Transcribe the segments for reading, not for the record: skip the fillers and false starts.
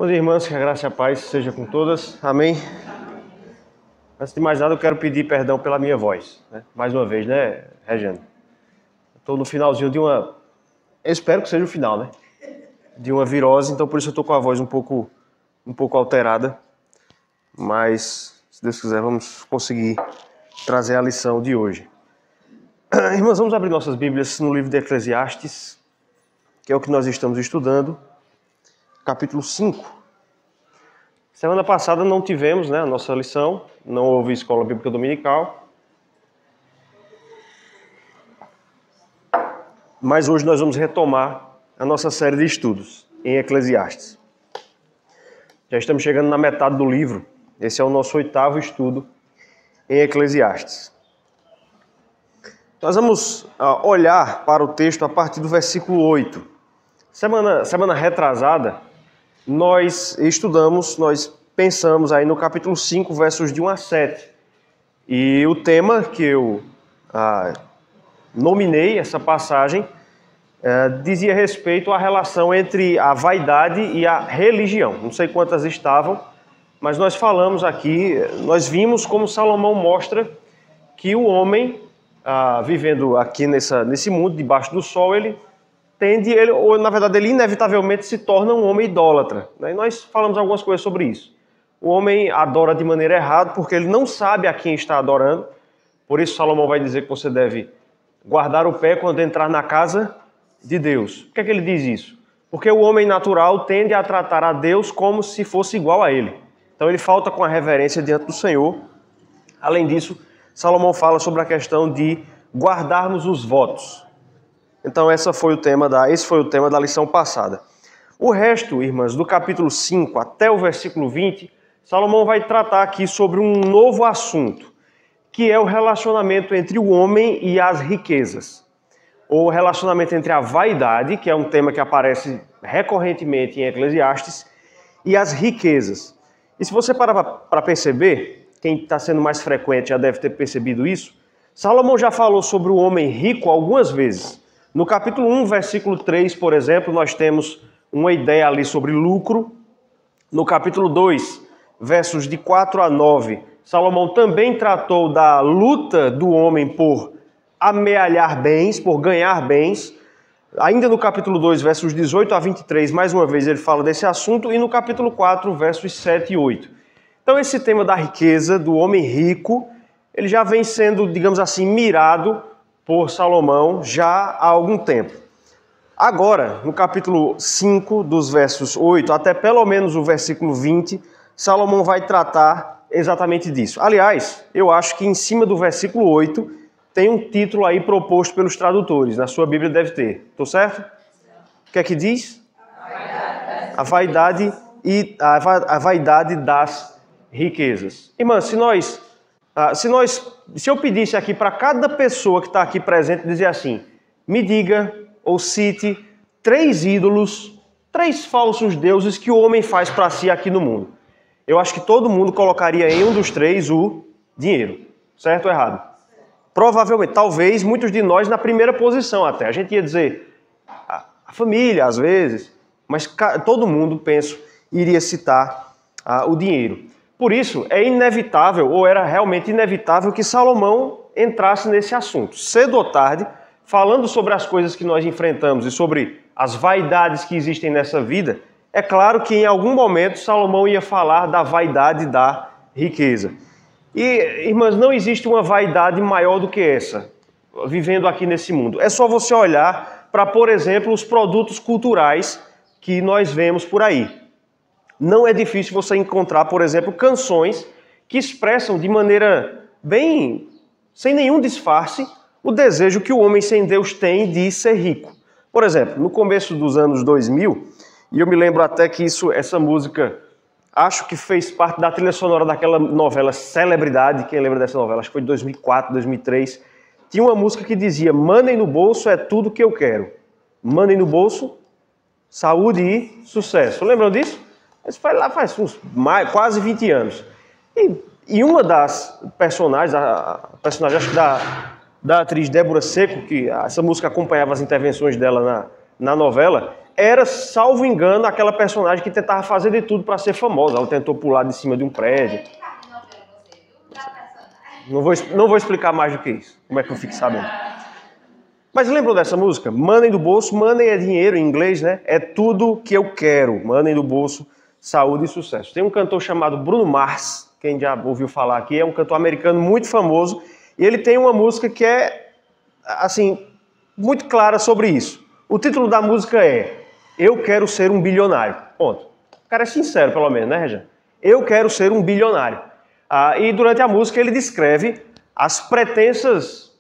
Meus irmãos, que a graça e a paz seja com todas. Amém. Antes de mais nada, eu quero pedir perdão pela minha voz, né? Mais uma vez, né, Regiane? Estou no finalzinho de uma... Eu espero que seja o final, né? De uma virose, então por isso eu estou com a voz um pouco alterada. Mas, se Deus quiser, vamos conseguir trazer a lição de hoje. Irmãos, vamos abrir nossas Bíblias no livro de Eclesiastes, que é o que nós estamos estudando. Capítulo 5. Semana passada não tivemos, a nossa lição, não houve escola bíblica dominical. Mas hoje nós vamos retomar a nossa série de estudos em Eclesiastes. Já estamos chegando na metade do livro. Esse é o nosso 8º estudo em Eclesiastes. Nós vamos olhar para o texto a partir do versículo 8. Semana retrasada, nós pensamos aí no capítulo 5, versos de 1 a 7. E o tema que eu nominei, essa passagem, dizia respeito à relação entre a vaidade e a religião. Não sei quantas estavam, mas nós falamos aqui, nós vimos como Salomão mostra que o homem, vivendo aqui nesse mundo, debaixo do sol, ele inevitavelmente se torna um homem idólatra. E nós falamos algumas coisas sobre isso. O homem adora de maneira errada porque ele não sabe a quem está adorando. Por isso Salomão vai dizer que você deve guardar o pé quando entrar na casa de Deus. Por que é que ele diz isso? Porque o homem natural tende a tratar a Deus como se fosse igual a ele. Então ele falta com a reverência diante do Senhor. Além disso, Salomão fala sobre a questão de guardarmos os votos. Então esse foi o tema da lição passada. O resto, irmãs, do capítulo 5 até o versículo 20, Salomão vai tratar aqui sobre um novo assunto, que é o relacionamento entre o homem e as riquezas. Ou o relacionamento entre a vaidade, que é um tema que aparece recorrentemente em Eclesiastes, e as riquezas. E se você parar para perceber, quem está sendo mais frequente já deve ter percebido isso, Salomão já falou sobre o homem rico algumas vezes. No capítulo 1, versículo 3, por exemplo, nós temos uma ideia ali sobre lucro. No capítulo 2, versos de 4 a 9, Salomão também tratou da luta do homem por amealhar bens, por ganhar bens. Ainda no capítulo 2, versos 18 a 23, mais uma vez ele fala desse assunto. E no capítulo 4, versos 7 e 8. Então esse tema da riqueza, do homem rico, ele já vem sendo, digamos assim, mirado por Salomão já há algum tempo. Agora, no capítulo 5, dos versos 8 até pelo menos o versículo 20, Salomão vai tratar exatamente disso. Aliás, eu acho que em cima do versículo 8 tem um título aí proposto pelos tradutores. Na sua Bíblia deve ter. Estou certo? O que é que diz? A vaidade das riquezas. Irmãs, se eu pedisse aqui para cada pessoa que está aqui presente dizer assim, me diga ou cite 3 ídolos, 3 falsos deuses que o homem faz para si aqui no mundo. Eu acho que todo mundo colocaria em um dos 3 o dinheiro. Certo ou errado? Provavelmente, talvez muitos de nós na primeira posição até. A gente ia dizer a família às vezes, mas todo mundo, penso, iria citar o dinheiro. Por isso, é inevitável, ou era realmente inevitável, que Salomão entrasse nesse assunto. Cedo ou tarde, falando sobre as coisas que nós enfrentamos e sobre as vaidades que existem nessa vida, é claro que em algum momento Salomão ia falar da vaidade da riqueza. E, irmãs, não existe uma vaidade maior do que essa, vivendo aqui nesse mundo. É só você olhar para, por exemplo, os produtos culturais que nós vemos por aí. Não é difícil você encontrar, por exemplo, canções que expressam de maneira bem, sem nenhum disfarce, o desejo que o homem sem Deus tem de ser rico. Por exemplo, no começo dos anos 2000, e eu me lembro até que essa música, acho que fez parte da trilha sonora daquela novela Celebridade, quem lembra dessa novela? Acho que foi de 2004, 2003. Tinha uma música que dizia, money no bolso é tudo que eu quero. Money no bolso, saúde e sucesso. Lembram disso? Isso foi lá faz quase 20 anos. E uma das personagens, a personagem acho que da atriz Débora Seco, que essa música acompanhava as intervenções dela na novela, era, salvo engano, aquela personagem que tentava fazer de tudo para ser famosa. Ela tentou pular de cima de um prédio. Não vou explicar mais do que isso. Como é que eu fico sabendo? Mas lembram dessa música? Money do bolso. Money é dinheiro em inglês, né? É tudo que eu quero. Money do bolso, saúde e sucesso. Tem um cantor chamado Bruno Mars, quem já ouviu falar aqui, é um cantor americano muito famoso. E ele tem uma música que é, assim, muito clara sobre isso. O título da música é Eu Quero Ser um Bilionário. Ponto. O cara é sincero, pelo menos, né, Regina? Eu quero ser um bilionário. E durante a música ele descreve as pretensas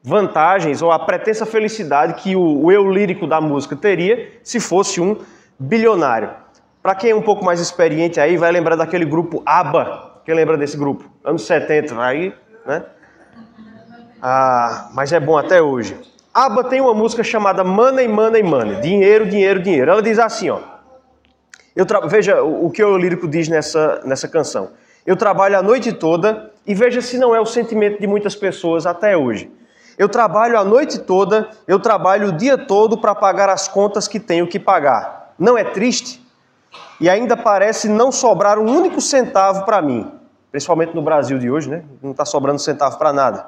vantagens ou a pretensa felicidade que o eu lírico da música teria se fosse um bilionário. Para quem é um pouco mais experiente aí, vai lembrar daquele grupo ABBA. Quem lembra desse grupo? Anos 70, aí, né? Mas é bom até hoje. ABBA tem uma música chamada Money, Money, Money. Dinheiro, dinheiro, dinheiro. Ela diz assim, ó. Veja o que o lírico diz nessa canção. Eu trabalho a noite toda e veja se não é o sentimento de muitas pessoas até hoje. Eu trabalho a noite toda, eu trabalho o dia todo para pagar as contas que tenho que pagar. Não é triste? E ainda parece não sobrar um único centavo para mim. Principalmente no Brasil de hoje, né? Não está sobrando centavo para nada.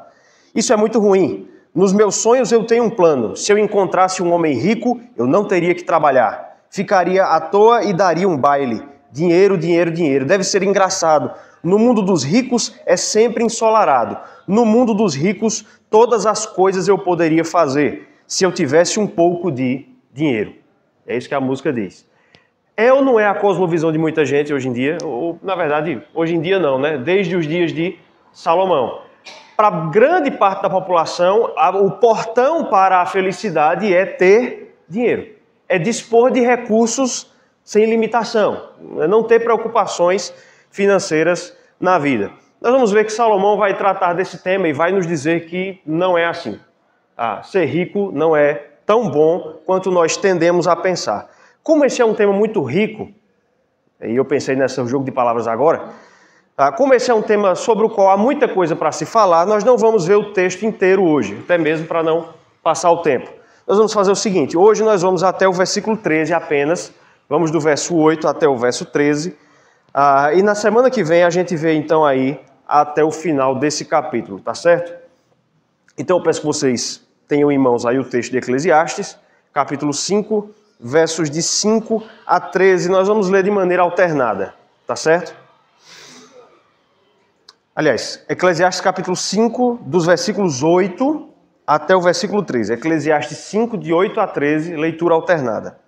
Isso é muito ruim. Nos meus sonhos eu tenho um plano. Se eu encontrasse um homem rico, eu não teria que trabalhar. Ficaria à toa e daria um baile. Dinheiro, dinheiro, dinheiro. Deve ser engraçado. No mundo dos ricos é sempre ensolarado. No mundo dos ricos, todas as coisas eu poderia fazer, se eu tivesse um pouco de dinheiro. É isso que a música diz. É ou não é a cosmovisão de muita gente hoje em dia? Ou, na verdade, hoje em dia não, né? Desde os dias de Salomão. Para grande parte da população, o portão para a felicidade é ter dinheiro. É dispor de recursos sem limitação. É não ter preocupações financeiras na vida. Nós vamos ver que Salomão vai tratar desse tema e vai nos dizer que não é assim. Ser rico não é tão bom quanto nós tendemos a pensar. Como esse é um tema muito rico, e eu pensei nesse jogo de palavras agora, como esse é um tema sobre o qual há muita coisa para se falar, nós não vamos ver o texto inteiro hoje, até mesmo para não passar o tempo. Nós vamos fazer o seguinte, hoje nós vamos até o versículo 13 apenas, vamos do verso 8 até o verso 13, e na semana que vem a gente vê então aí até o final desse capítulo, tá certo? Então eu peço que vocês tenham em mãos aí o texto de Eclesiastes, capítulo 5, versos de 5 a 13, nós vamos ler de maneira alternada, tá certo? Aliás, Eclesiastes capítulo 5, dos versículos 8 até o versículo 13. Eclesiastes 5, de 8 a 13, leitura alternada.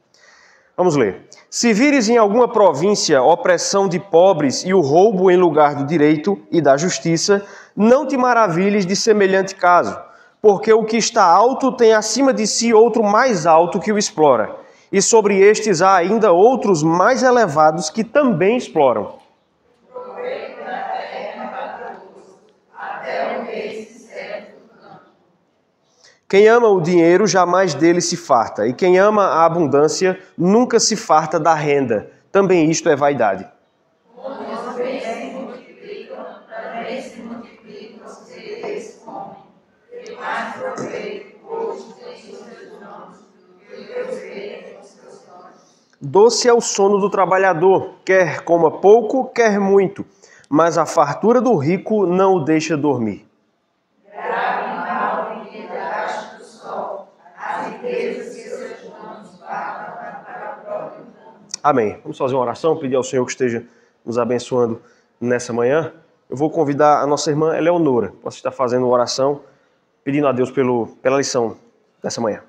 Vamos ler. Se vires em alguma província opressão de pobres e o roubo em lugar do direito e da justiça, não te maravilhes de semelhante caso, porque o que está alto tem acima de si outro mais alto que o explora, e sobre estes há ainda outros mais elevados que também exploram. Quem ama o dinheiro jamais dele se farta, e quem ama a abundância nunca se farta da renda. Também isto é vaidade. Doce é o sono do trabalhador, quer coma pouco, quer muito, mas a fartura do rico não o deixa dormir. Amém. Vamos fazer uma oração, pedir ao Senhor que esteja nos abençoando nessa manhã. Eu vou convidar a nossa irmã Eleonora. Posso estar fazendo uma oração, pedindo a Deus pela lição dessa manhã.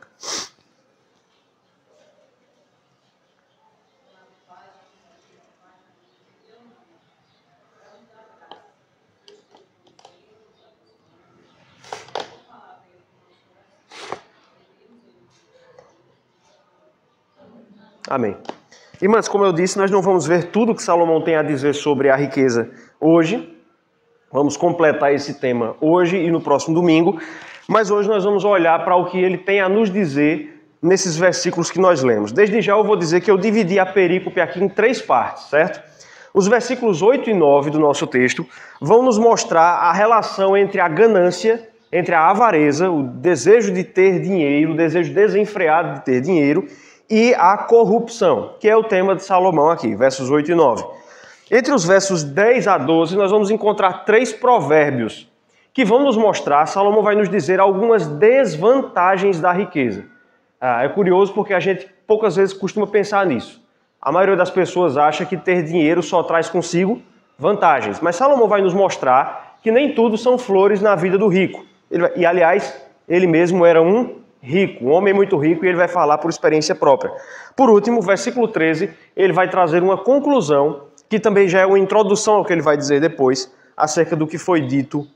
Amém. Irmãs, como eu disse, nós não vamos ver tudo que Salomão tem a dizer sobre a riqueza hoje. Vamos completar esse tema hoje e no próximo domingo. Mas hoje nós vamos olhar para o que ele tem a nos dizer nesses versículos que nós lemos. Desde já eu vou dizer que eu dividi a perícope aqui em 3 partes, certo? Os versículos 8 e 9 do nosso texto vão nos mostrar a relação entre a ganância entre a avareza, o desejo de ter dinheiro, o desejo desenfreado de ter dinheiro, e a corrupção, que é o tema de Salomão aqui, versos 8 e 9. Entre os versos 10 a 12, nós vamos encontrar 3 provérbios que vão nos mostrar, Salomão vai nos dizer algumas desvantagens da riqueza. É curioso porque a gente poucas vezes costuma pensar nisso. A maioria das pessoas acha que ter dinheiro só traz consigo vantagens, mas Salomão vai nos mostrar que nem tudo são flores na vida do rico. E, aliás, ele mesmo era um rico, um homem muito rico, e ele vai falar por experiência própria. Por último, versículo 13, ele vai trazer uma conclusão, que também já é uma introdução ao que ele vai dizer depois, acerca do que foi dito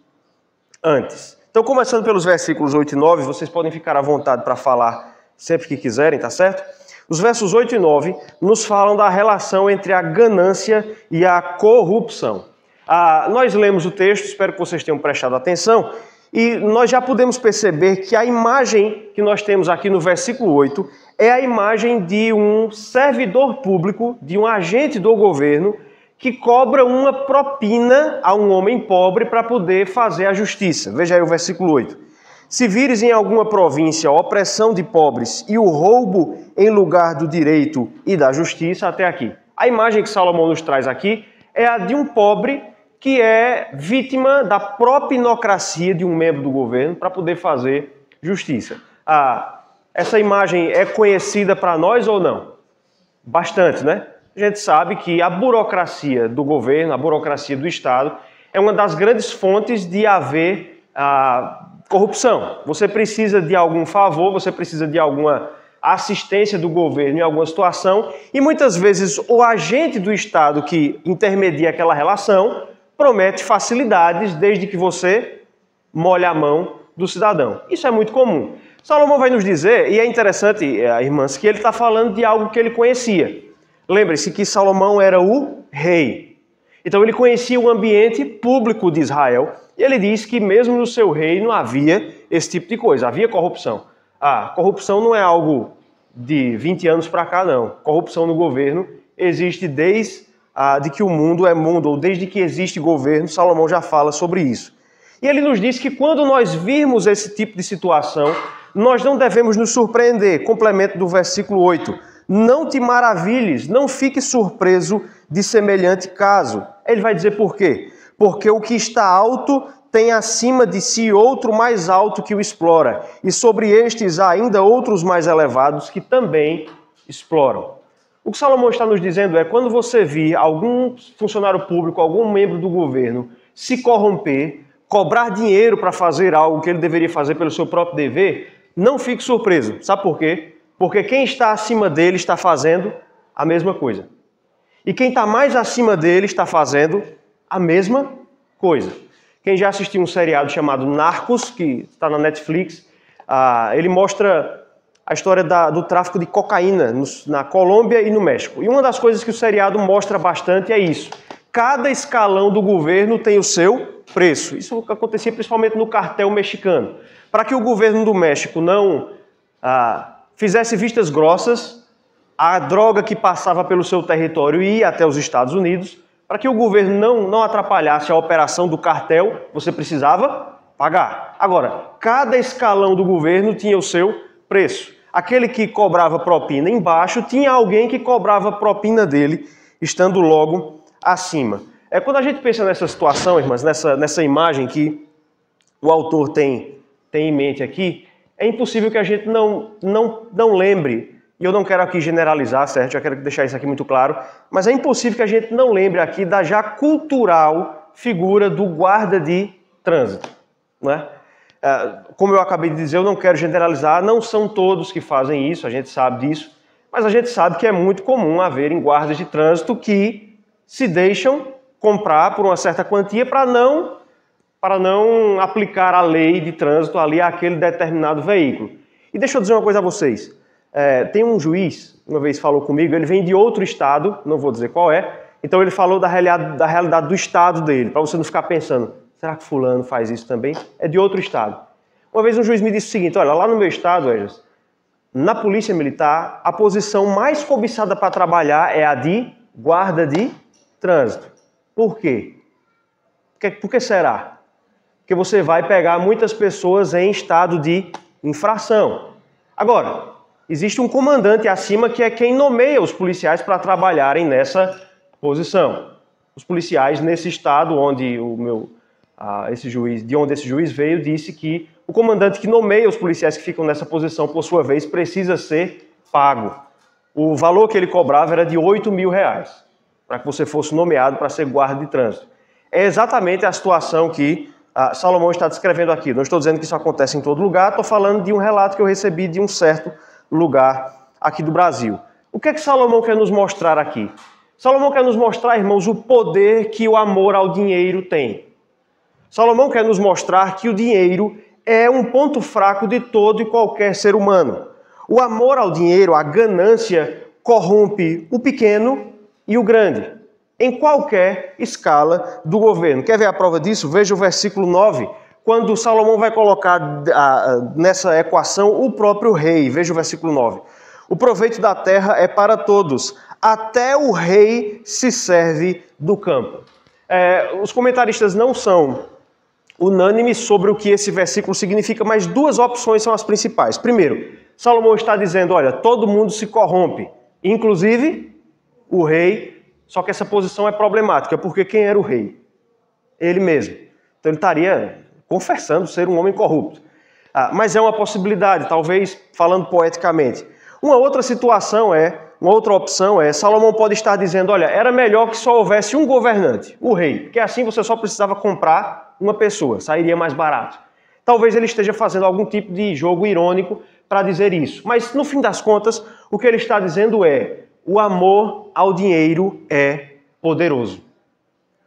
antes. Então, começando pelos versículos 8 e 9, vocês podem ficar à vontade para falar sempre que quiserem, tá certo? Os versos 8 e 9 nos falam da relação entre a ganância e a corrupção. Nós lemos o texto, espero que vocês tenham prestado atenção, e nós já podemos perceber que a imagem que nós temos aqui no versículo 8 é a imagem de um servidor público, de um agente do governo, que cobra uma propina a um homem pobre para poder fazer a justiça. Veja aí o versículo 8. Se vires em alguma província a opressão de pobres e o roubo em lugar do direito e da justiça, até aqui. A imagem que Salomão nos traz aqui é a de um pobre que é vítima da propinocracia de um membro do governo para poder fazer justiça. Essa imagem é conhecida para nós ou não? Bastante, né? A gente sabe que a burocracia do governo, a burocracia do Estado, é uma das grandes fontes de haver corrupção. Você precisa de algum favor, você precisa de alguma assistência do governo em alguma situação, e muitas vezes o agente do Estado que intermedia aquela relação promete facilidades desde que você molhe a mão do cidadão. Isso é muito comum. Salomão vai nos dizer, e é interessante, irmãs, que ele está falando de algo que ele conhecia. Lembre-se que Salomão era o rei. Então ele conhecia o ambiente público de Israel, e ele diz que mesmo no seu reino havia esse tipo de coisa, havia corrupção. Corrupção não é algo de 20 anos para cá, não. Corrupção no governo existe desde que o mundo é mundo, ou desde que existe governo, Salomão já fala sobre isso. E ele nos diz que quando nós virmos esse tipo de situação, nós não devemos nos surpreender. Complemento do versículo 8. Não te maravilhes, não fique surpreso de semelhante caso. Ele vai dizer por quê? Porque o que está alto tem acima de si outro mais alto que o explora, e sobre estes há ainda outros mais elevados que também exploram. O que Salomão está nos dizendo é, quando você vir algum funcionário público, algum membro do governo se corromper, cobrar dinheiro para fazer algo que ele deveria fazer pelo seu próprio dever, não fique surpreso. Sabe por quê? Porque quem está acima dele está fazendo a mesma coisa. E quem está mais acima dele está fazendo a mesma coisa. Quem já assistiu um seriado chamado Narcos, que está na Netflix, ele mostra a história do tráfico de cocaína na Colômbia e no México. E uma das coisas que o seriado mostra bastante é isso. Cada escalão do governo tem o seu preço. Isso acontecia principalmente no cartel mexicano. Para que o governo do México não fizesse vistas grossas, a droga que passava pelo seu território ia até os Estados Unidos. Para que o governo não atrapalhasse a operação do cartel, você precisava pagar. Agora, cada escalão do governo tinha o seu preço. Aquele que cobrava propina embaixo, tinha alguém que cobrava propina dele, estando logo acima. Quando a gente pensa nessa situação, irmãs, nessa imagem que o autor tem em mente aqui, é impossível que a gente não lembre. E eu não quero aqui generalizar, certo? Já quero deixar isso aqui muito claro. Mas é impossível que a gente não lembre aqui da já cultural figura do guarda de trânsito. Não é? Como eu acabei de dizer, eu não quero generalizar. Não são todos que fazem isso, a gente sabe disso. Mas a gente sabe que é muito comum haverem guardas de trânsito que se deixam comprar por uma certa quantia para não aplicar a lei de trânsito ali àquele determinado veículo. E deixa eu dizer uma coisa a vocês. Tem um juiz, uma vez falou comigo, ele vem de outro estado, não vou dizer qual é, então ele falou da realidade do estado dele, para você não ficar pensando, será que fulano faz isso também? É de outro estado. Uma vez um juiz me disse o seguinte, olha, lá no meu estado, na polícia militar, a posição mais cobiçada para trabalhar é a de guarda de trânsito. Por quê? Por que será? porque você vai pegar muitas pessoas em estado de infração. Agora, existe um comandante acima que é quem nomeia os policiais para trabalharem nessa posição. Os policiais nesse estado onde esse juiz veio, disse que o comandante que nomeia os policiais que ficam nessa posição, por sua vez, precisa ser pago. O valor que ele cobrava era de R$8.000, para que você fosse nomeado para ser guarda de trânsito. É exatamente a situação que Salomão está descrevendo aqui. Não estou dizendo que isso acontece em todo lugar, estou falando de um relato que eu recebi de um certo lugar aqui do Brasil. O que é que Salomão quer nos mostrar aqui? Salomão quer nos mostrar, irmãos, o poder que o amor ao dinheiro tem. Salomão quer nos mostrar que o dinheiro é um ponto fraco de todo e qualquer ser humano. O amor ao dinheiro, a ganância, corrompe o pequeno e o grande, em qualquer escala do governo. Quer ver a prova disso? Veja o versículo 9, quando Salomão vai colocar nessa equação o próprio rei. Veja o versículo 9. O proveito da terra é para todos, até o rei se serve do campo. Os comentaristas não são unânimes sobre o que esse versículo significa, mas duas opções são as principais. Primeiro, Salomão está dizendo, olha, todo mundo se corrompe, inclusive o rei, só que essa posição é problemática, porque quem era o rei? Ele mesmo. Então ele estaria confessando ser um homem corrupto. Mas é uma possibilidade, talvez falando poeticamente. Uma outra opção é, Salomão pode estar dizendo, olha, era melhor que só houvesse um governante, o rei, porque assim você só precisava comprar uma pessoa, sairia mais barato. Talvez ele esteja fazendo algum tipo de jogo irônico para dizer isso. Mas, no fim das contas, o que ele está dizendo é, o amor ao dinheiro é poderoso.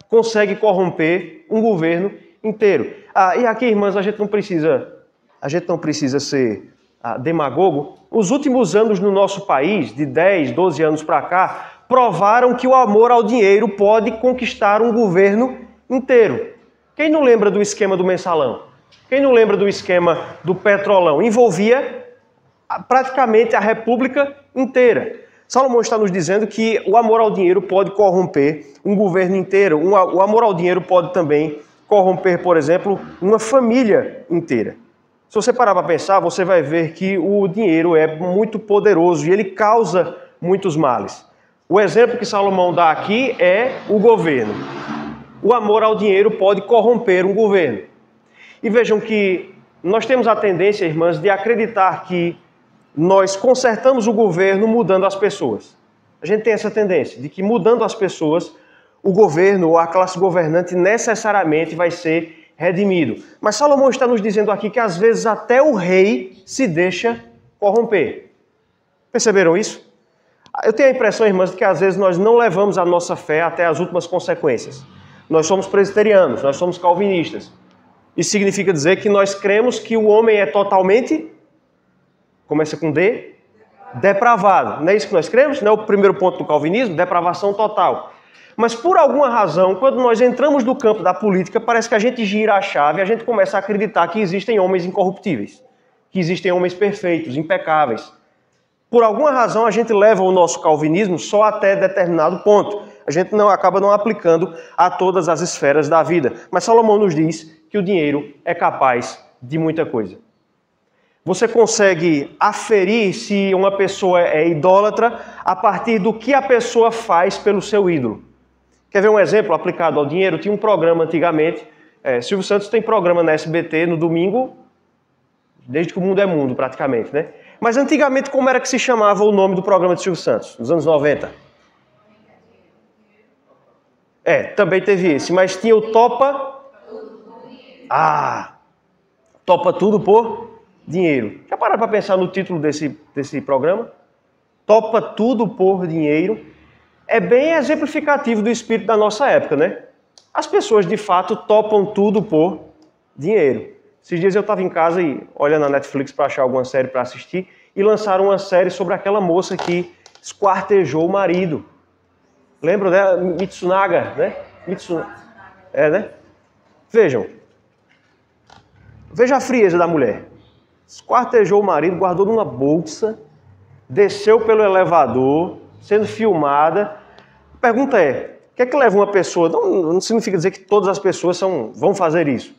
Consegue corromper um governo inteiro. E aqui, irmãs, a gente não precisa ser demagogo. Os últimos anos no nosso país, de 10, 12 anos para cá, provaram que o amor ao dinheiro pode conquistar um governo inteiro. Quem não lembra do esquema do mensalão? Quem não lembra do esquema do petrolão? Envolvia praticamente a república inteira. Salomão está nos dizendo que o amor ao dinheiro pode corromper um governo inteiro. O amor ao dinheiro pode também corromper, por exemplo, uma família inteira. Se você parar para pensar, você vai ver que o dinheiro é muito poderoso e ele causa muitos males. O exemplo que Salomão dá aqui é o governo. O amor ao dinheiro pode corromper um governo. E vejam que nós temos a tendência, irmãs, de acreditar que nós consertamos o governo mudando as pessoas. A gente tem essa tendência de que mudando as pessoas, o governo ou a classe governante necessariamente vai ser redimido. Mas Salomão está nos dizendo aqui que às vezes até o rei se deixa corromper. Perceberam isso? Eu tenho a impressão, irmãs, de que às vezes nós não levamos a nossa fé até as últimas consequências. Nós somos presbiterianos, nós somos calvinistas. Isso significa dizer que nós cremos que o homem é totalmente, começa com D, depravado. Não é isso que nós cremos? Não é o primeiro ponto do calvinismo? Depravação total. Mas por alguma razão, quando nós entramos no campo da política, parece que a gente gira a chave e a gente começa a acreditar que existem homens incorruptíveis, que existem homens perfeitos, impecáveis. Por alguma razão, a gente leva o nosso calvinismo só até determinado ponto. A gente acaba não aplicando a todas as esferas da vida. Mas Salomão nos diz que o dinheiro é capaz de muita coisa. Você consegue aferir se uma pessoa é idólatra a partir do que a pessoa faz pelo seu ídolo. Quer ver um exemplo aplicado ao dinheiro? Tinha um programa antigamente, Silvio Santos tem programa na SBT no domingo, desde que o mundo é mundo praticamente, né? Mas antigamente como era que se chamava o nome do programa de Silvio Santos, nos anos 90? Também teve esse, mas tinha o Topa... Topa tudo por dinheiro. Já pararam para pensar no título desse programa? Topa tudo por dinheiro. É bem exemplificativo do espírito da nossa época, né? As pessoas, de fato, topam tudo por dinheiro. Esses dias eu estava em casa e olhando na Netflix para achar alguma série para assistir e lançaram uma série sobre aquela moça que esquartejou o marido. Lembram dela? Mitsunaga, né? Né? Vejam. Veja a frieza da mulher. Esquartejou o marido, guardou numa bolsa, desceu pelo elevador, sendo filmada. A pergunta é, o que é que leva uma pessoa... Não significa dizer que todas as pessoas vão fazer isso.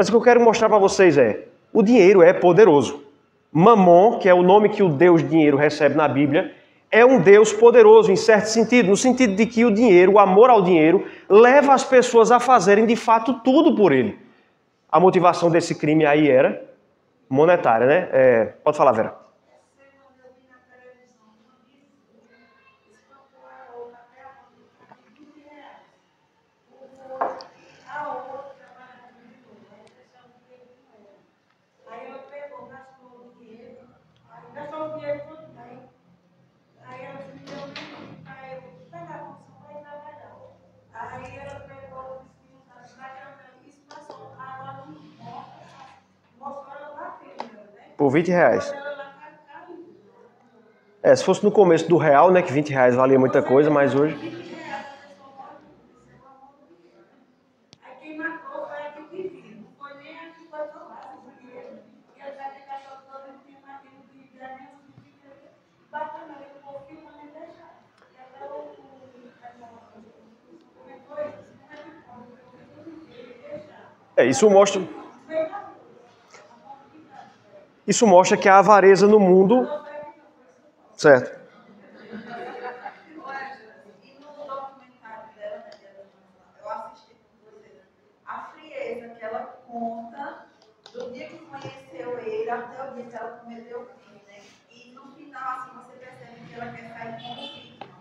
Mas o que eu quero mostrar para vocês é, o dinheiro é poderoso. Mamon, que é o nome que o Deus dinheiro recebe na Bíblia, é um Deus poderoso em certo sentido, no sentido de que o dinheiro, o amor ao dinheiro, leva as pessoas a fazerem de fato tudo por ele. A motivação desse crime aí era monetária, né? Pode falar, Vera. Por 20 reais. Se fosse no começo do real, né, que 20 reais valia muita coisa, mas hoje... Isso mostra que a avareza no mundo... Certo. E no documentário dela, eu assisti com você, a frieza que ela conta do dia que conheceu ele até o dia que ela cometeu o crime, né? E no final, assim, você percebe que ela quer sair como vítima.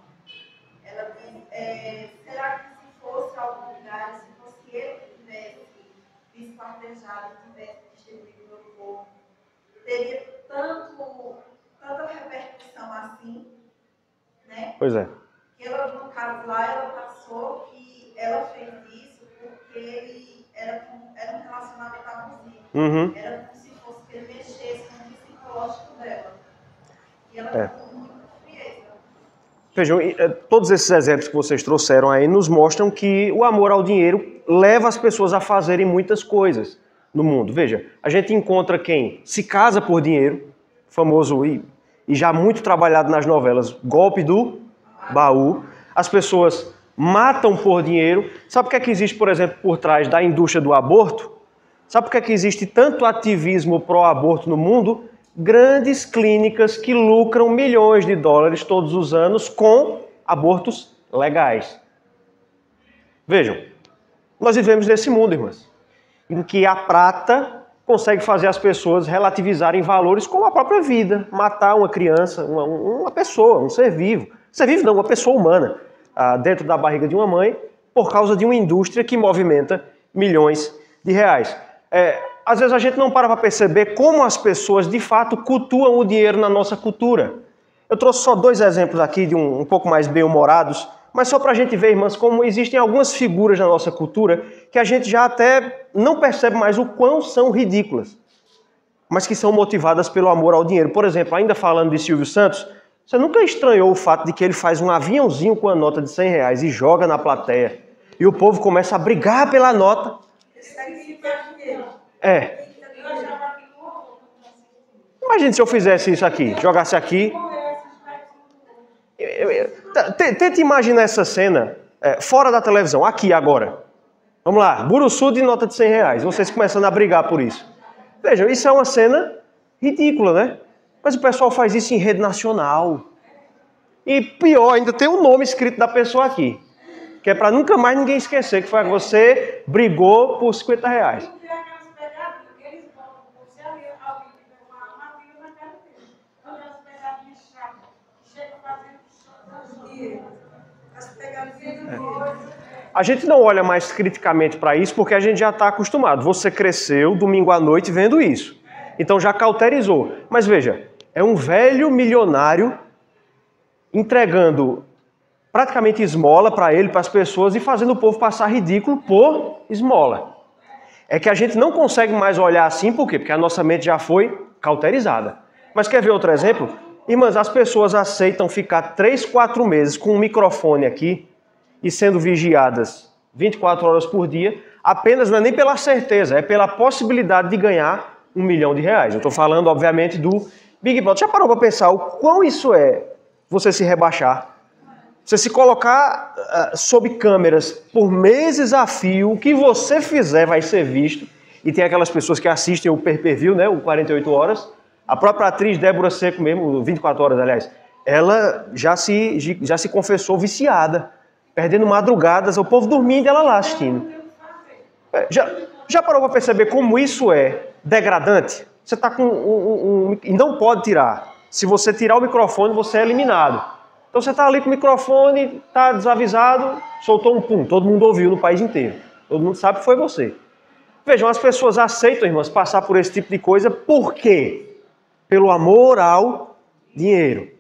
Ela diz, será que se fosse algum lugar, se fosse ele que tivesse esquartejado, tivesse distribuído meu corpo, teria tanta repercussão assim, né? Pois é. Que ela, no caso lá, ela passou que ela fez isso porque ele era um relacionamento abusivo. Uhum. Era como se fosse que ele mexesse com o psicológico dela. E ela ficou muito frieza. Vejam, todos esses exemplos que vocês trouxeram aí nos mostram que o amor ao dinheiro leva as pessoas a fazerem muitas coisas no mundo. Veja, a gente encontra quem se casa por dinheiro, famoso e já muito trabalhado nas novelas, golpe do baú. As pessoas matam por dinheiro. Sabe o que é que existe, por exemplo, por trás da indústria do aborto? Sabe por que é que existe tanto ativismo pró-aborto no mundo? Grandes clínicas que lucram milhões de dólares todos os anos com abortos legais. Vejam, nós vivemos nesse mundo, irmãs, em que a prata consegue fazer as pessoas relativizarem valores como a própria vida. Matar uma criança, uma pessoa, um ser vivo. Ser vivo não, uma pessoa humana, dentro da barriga de uma mãe, por causa de uma indústria que movimenta milhões de reais. Às vezes a gente não para perceber como as pessoas, de fato, cultuam o dinheiro na nossa cultura. Eu trouxe só 2 exemplos aqui, de um pouco mais bem-humorados, mas só para a gente ver, irmãs, como existem algumas figuras na nossa cultura que a gente já até não percebe mais o quão são ridículas, mas que são motivadas pelo amor ao dinheiro. Por exemplo, ainda falando de Silvio Santos, você nunca estranhou o fato de que ele faz um aviãozinho com a nota de 100 reais e joga na plateia, e o povo começa a brigar pela nota? Imagine se eu fizesse isso aqui, jogasse aqui. Tente imaginar essa cena fora da televisão, aqui agora. Vamos lá, Buruçu de nota de 100 reais, vocês começando a brigar por isso. Vejam, isso é uma cena ridícula, né? Mas o pessoal faz isso em rede nacional. E pior, ainda tem o nome escrito da pessoa aqui, que é para nunca mais ninguém esquecer que foi você brigou por 50 reais. A gente não olha mais criticamente para isso porque a gente já está acostumado. Você cresceu domingo à noite vendo isso. Então já cauterizou. Mas veja, é um velho milionário entregando praticamente esmola para ele, para as pessoas, e fazendo o povo passar ridículo por esmola. É que a gente não consegue mais olhar assim, por quê? Porque a nossa mente já foi cauterizada. Mas quer ver outro exemplo? Irmãs, as pessoas aceitam ficar 3, 4 meses com um microfone aqui e sendo vigiadas 24 horas por dia, apenas não é nem pela certeza, é pela possibilidade de ganhar R$1 milhão. Eu estou falando, obviamente, do Big Brother. Já parou para pensar o quão isso é você se rebaixar? Você se colocar sob câmeras por meses a fio, o que você fizer vai ser visto, e tem aquelas pessoas que assistem o pay-per-view, né, o 48 horas. A própria atriz Débora Seco mesmo, 24 horas, aliás, ela já se confessou viciada, perdendo madrugadas, o povo dormindo e ela lá assistindo. Já parou para perceber como isso é degradante? Você está com e não pode tirar. Se você tirar o microfone, você é eliminado. Então você está ali com o microfone, está desavisado, soltou um pum, todo mundo ouviu no país inteiro. Todo mundo sabe que foi você. Vejam, as pessoas aceitam, irmãs, passar por esse tipo de coisa, por quê? Pelo amor ao dinheiro.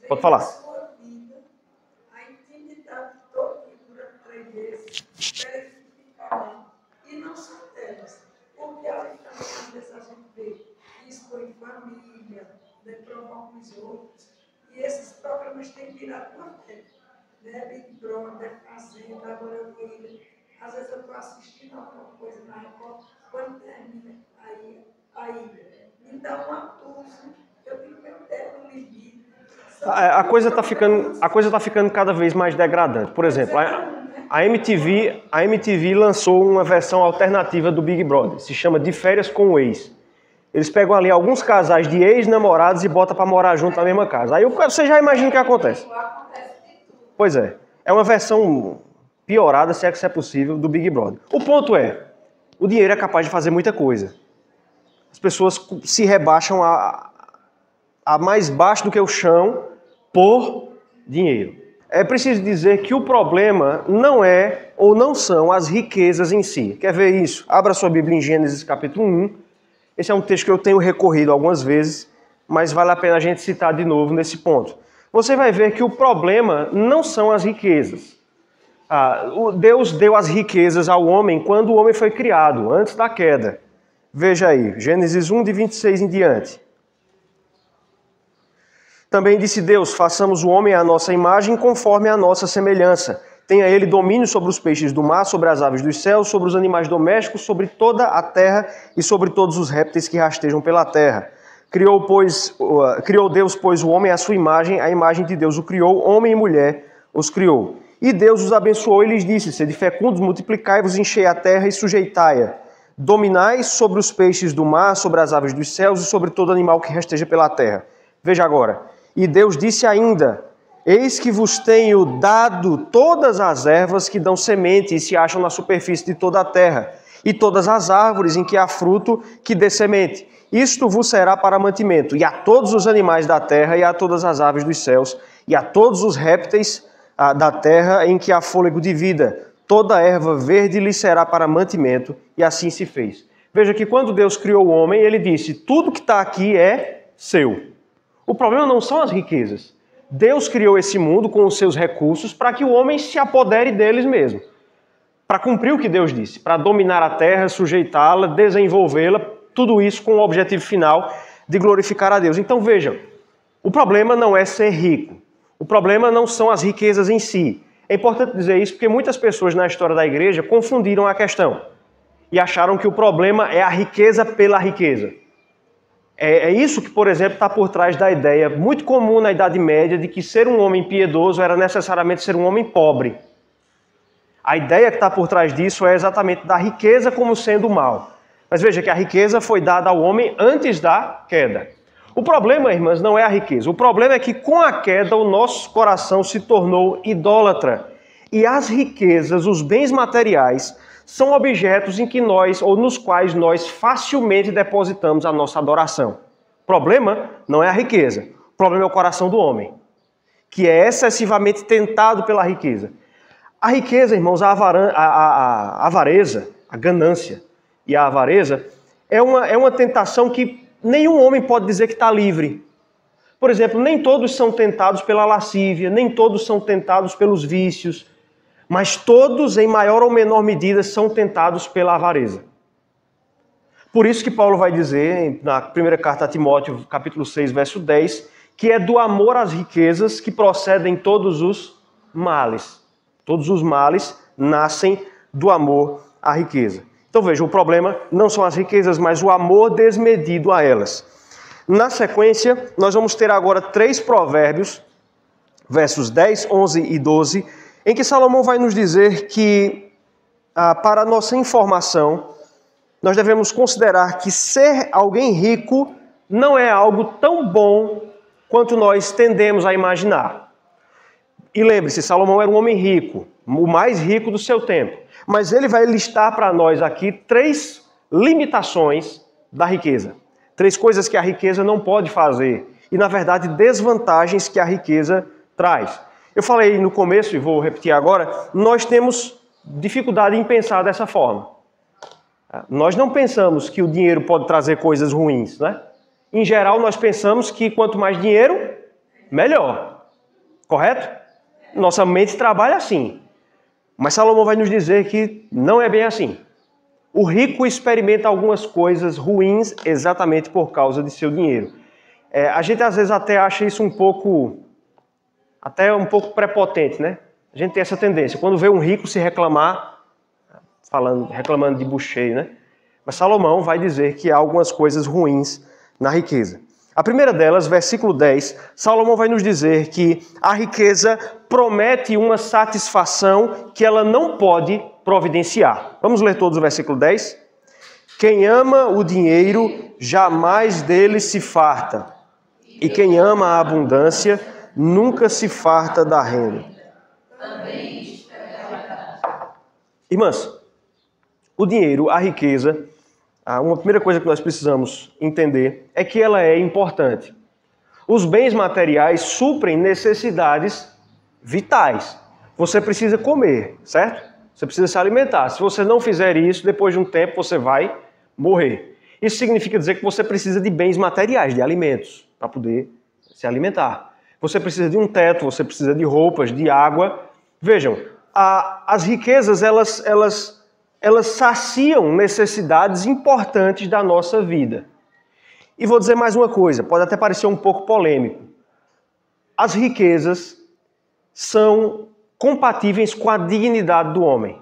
Pode falar. A intimidade toda por 3 vezes, e não só delas, porque além também, às vezes, a gente vê isso em família, de provar com os outros, e esses programas têm virado uma fé, né? Big Brother, Fazenda, agora eu vou ir, às vezes eu estou assistindo alguma coisa na Record, quando termina, aí, então, um abuso, eu tenho meu tempo libido. A coisa está ficando cada vez mais degradante. Por exemplo, a MTV lançou uma versão alternativa do Big Brother. Se chama De Férias com o Ex. Eles pegam ali alguns casais de ex-namorados e botam para morar junto na mesma casa. Aí você já imagina o que acontece. Pois é. É uma versão piorada, se é que isso é possível, do Big Brother. O ponto é, o dinheiro é capaz de fazer muita coisa. As pessoas se rebaixam a mais baixo do que o chão por dinheiro. É preciso dizer que o problema não é ou não são as riquezas em si. Quer ver isso? Abra sua Bíblia em Gênesis capítulo 1. Esse é um texto que eu tenho recorrido algumas vezes, mas vale a pena a gente citar de novo nesse ponto. Você vai ver que o problema não são as riquezas. Deus deu as riquezas ao homem quando o homem foi criado, antes da queda. Veja aí, Gênesis 1, de 26 em diante. Também disse Deus, façamos o homem à nossa imagem, conforme a nossa semelhança. Tenha ele domínio sobre os peixes do mar, sobre as aves dos céus, sobre os animais domésticos, sobre toda a terra e sobre todos os répteis que rastejam pela terra. Criou Deus, pois, o homem à sua imagem, a imagem de Deus o criou, homem e mulher os criou. E Deus os abençoou e lhes disse, sede fecundos, multiplicai-vos, enchei a terra e sujeitai-a. Dominai sobre os peixes do mar, sobre as aves dos céus e sobre todo animal que rasteja pela terra. Veja agora. E Deus disse ainda, eis que vos tenho dado todas as ervas que dão semente e se acham na superfície de toda a terra, e todas as árvores em que há fruto que dê semente. Isto vos será para mantimento, e a todos os animais da terra, e a todas as aves dos céus, e a todos os répteis da terra em que há fôlego de vida. Toda erva verde lhe será para mantimento, e assim se fez. Veja que quando Deus criou o homem, ele disse, tudo que está aqui é seu. O problema não são as riquezas. Deus criou esse mundo com os seus recursos para que o homem se apodere deles mesmo. Para cumprir o que Deus disse, para dominar a terra, sujeitá-la, desenvolvê-la, tudo isso com o objetivo final de glorificar a Deus. Então vejam, o problema não é ser rico. O problema não são as riquezas em si. É importante dizer isso porque muitas pessoas na história da igreja confundiram a questão e acharam que o problema é a riqueza pela riqueza. É isso que, por exemplo, está por trás da ideia muito comum na Idade Média de que ser um homem piedoso era necessariamente ser um homem pobre. A ideia que está por trás disso é exatamente da riqueza como sendo mal. Mas veja que a riqueza foi dada ao homem antes da queda. O problema, irmãs, não é a riqueza. O problema é que com a queda o nosso coração se tornou idólatra. E as riquezas, os bens materiais, são objetos em que nós, ou nos quais nós facilmente depositamos a nossa adoração. O problema não é a riqueza, o problema é o coração do homem, que é excessivamente tentado pela riqueza. A riqueza, irmãos, a avareza, a ganância e a avareza é uma tentação que nenhum homem pode dizer que está livre. Por exemplo, nem todos são tentados pela lascívia, nem todos são tentados pelos vícios, mas todos, em maior ou menor medida, são tentados pela avareza. Por isso que Paulo vai dizer, na primeira carta a Timóteo, capítulo 6, verso 10, que é do amor às riquezas que procedem todos os males. Todos os males nascem do amor à riqueza. Então veja, o problema não são as riquezas, mas o amor desmedido a elas. Na sequência, nós vamos ter agora 3 provérbios, versos 10, 11 e 12, em que Salomão vai nos dizer que, para a nossa informação, nós devemos considerar que ser alguém rico não é algo tão bom quanto nós tendemos a imaginar. E lembre-se, Salomão era um homem rico, o mais rico do seu tempo. Mas ele vai listar para nós aqui 3 limitações da riqueza. 3 coisas que a riqueza não pode fazer. E, na verdade, desvantagens que a riqueza traz. Eu falei no começo, e vou repetir agora, nós temos dificuldade em pensar dessa forma. Nós não pensamos que o dinheiro pode trazer coisas ruins, né? Em geral, nós pensamos que quanto mais dinheiro, melhor. Correto? Nossa mente trabalha assim. Mas Salomão vai nos dizer que não é bem assim. O rico experimenta algumas coisas ruins exatamente por causa de seu dinheiro. A gente às vezes até acha isso um pouco prepotente, né? A gente tem essa tendência. Quando vê um rico se reclamando de bucho cheio, né? Mas Salomão vai dizer que há algumas coisas ruins na riqueza. A primeira delas, versículo 10, Salomão vai nos dizer que a riqueza promete uma satisfação que ela não pode providenciar. Vamos ler todos o versículo 10? Quem ama o dinheiro, jamais dele se farta. E quem ama a abundância, nunca se farta da renda. Irmãs, o dinheiro, a riqueza, uma primeira coisa que nós precisamos entender é que ela é importante. Os bens materiais suprem necessidades vitais. Você precisa comer, certo? Você precisa se alimentar. Se você não fizer isso, depois de um tempo você vai morrer. Isso significa dizer que você precisa de bens materiais, de alimentos, para poder se alimentar. Você precisa de um teto, você precisa de roupas, de água. Vejam, as riquezas, elas saciam necessidades importantes da nossa vida. E vou dizer mais uma coisa, pode até parecer um pouco polêmico. As riquezas são compatíveis com a dignidade do homem.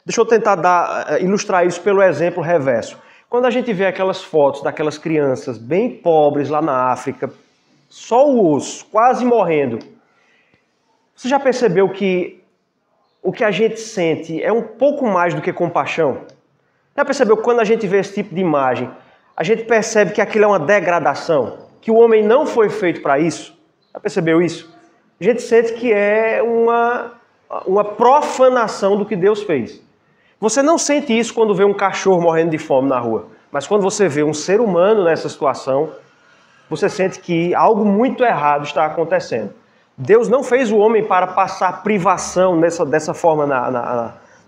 Deixa eu tentar ilustrar isso pelo exemplo reverso. Quando a gente vê aquelas fotos daquelas crianças bem pobres lá na África, só o osso, quase morrendo, você já percebeu que o que a gente sente é um pouco mais do que compaixão? Já percebeu que quando a gente vê esse tipo de imagem, a gente percebe que aquilo é uma degradação? Que o homem não foi feito para isso? Já percebeu isso? A gente sente que é uma profanação do que Deus fez. Você não sente isso quando vê um cachorro morrendo de fome na rua. Mas quando você vê um ser humano nessa situação, você sente que algo muito errado está acontecendo. Deus não fez o homem para passar privação dessa forma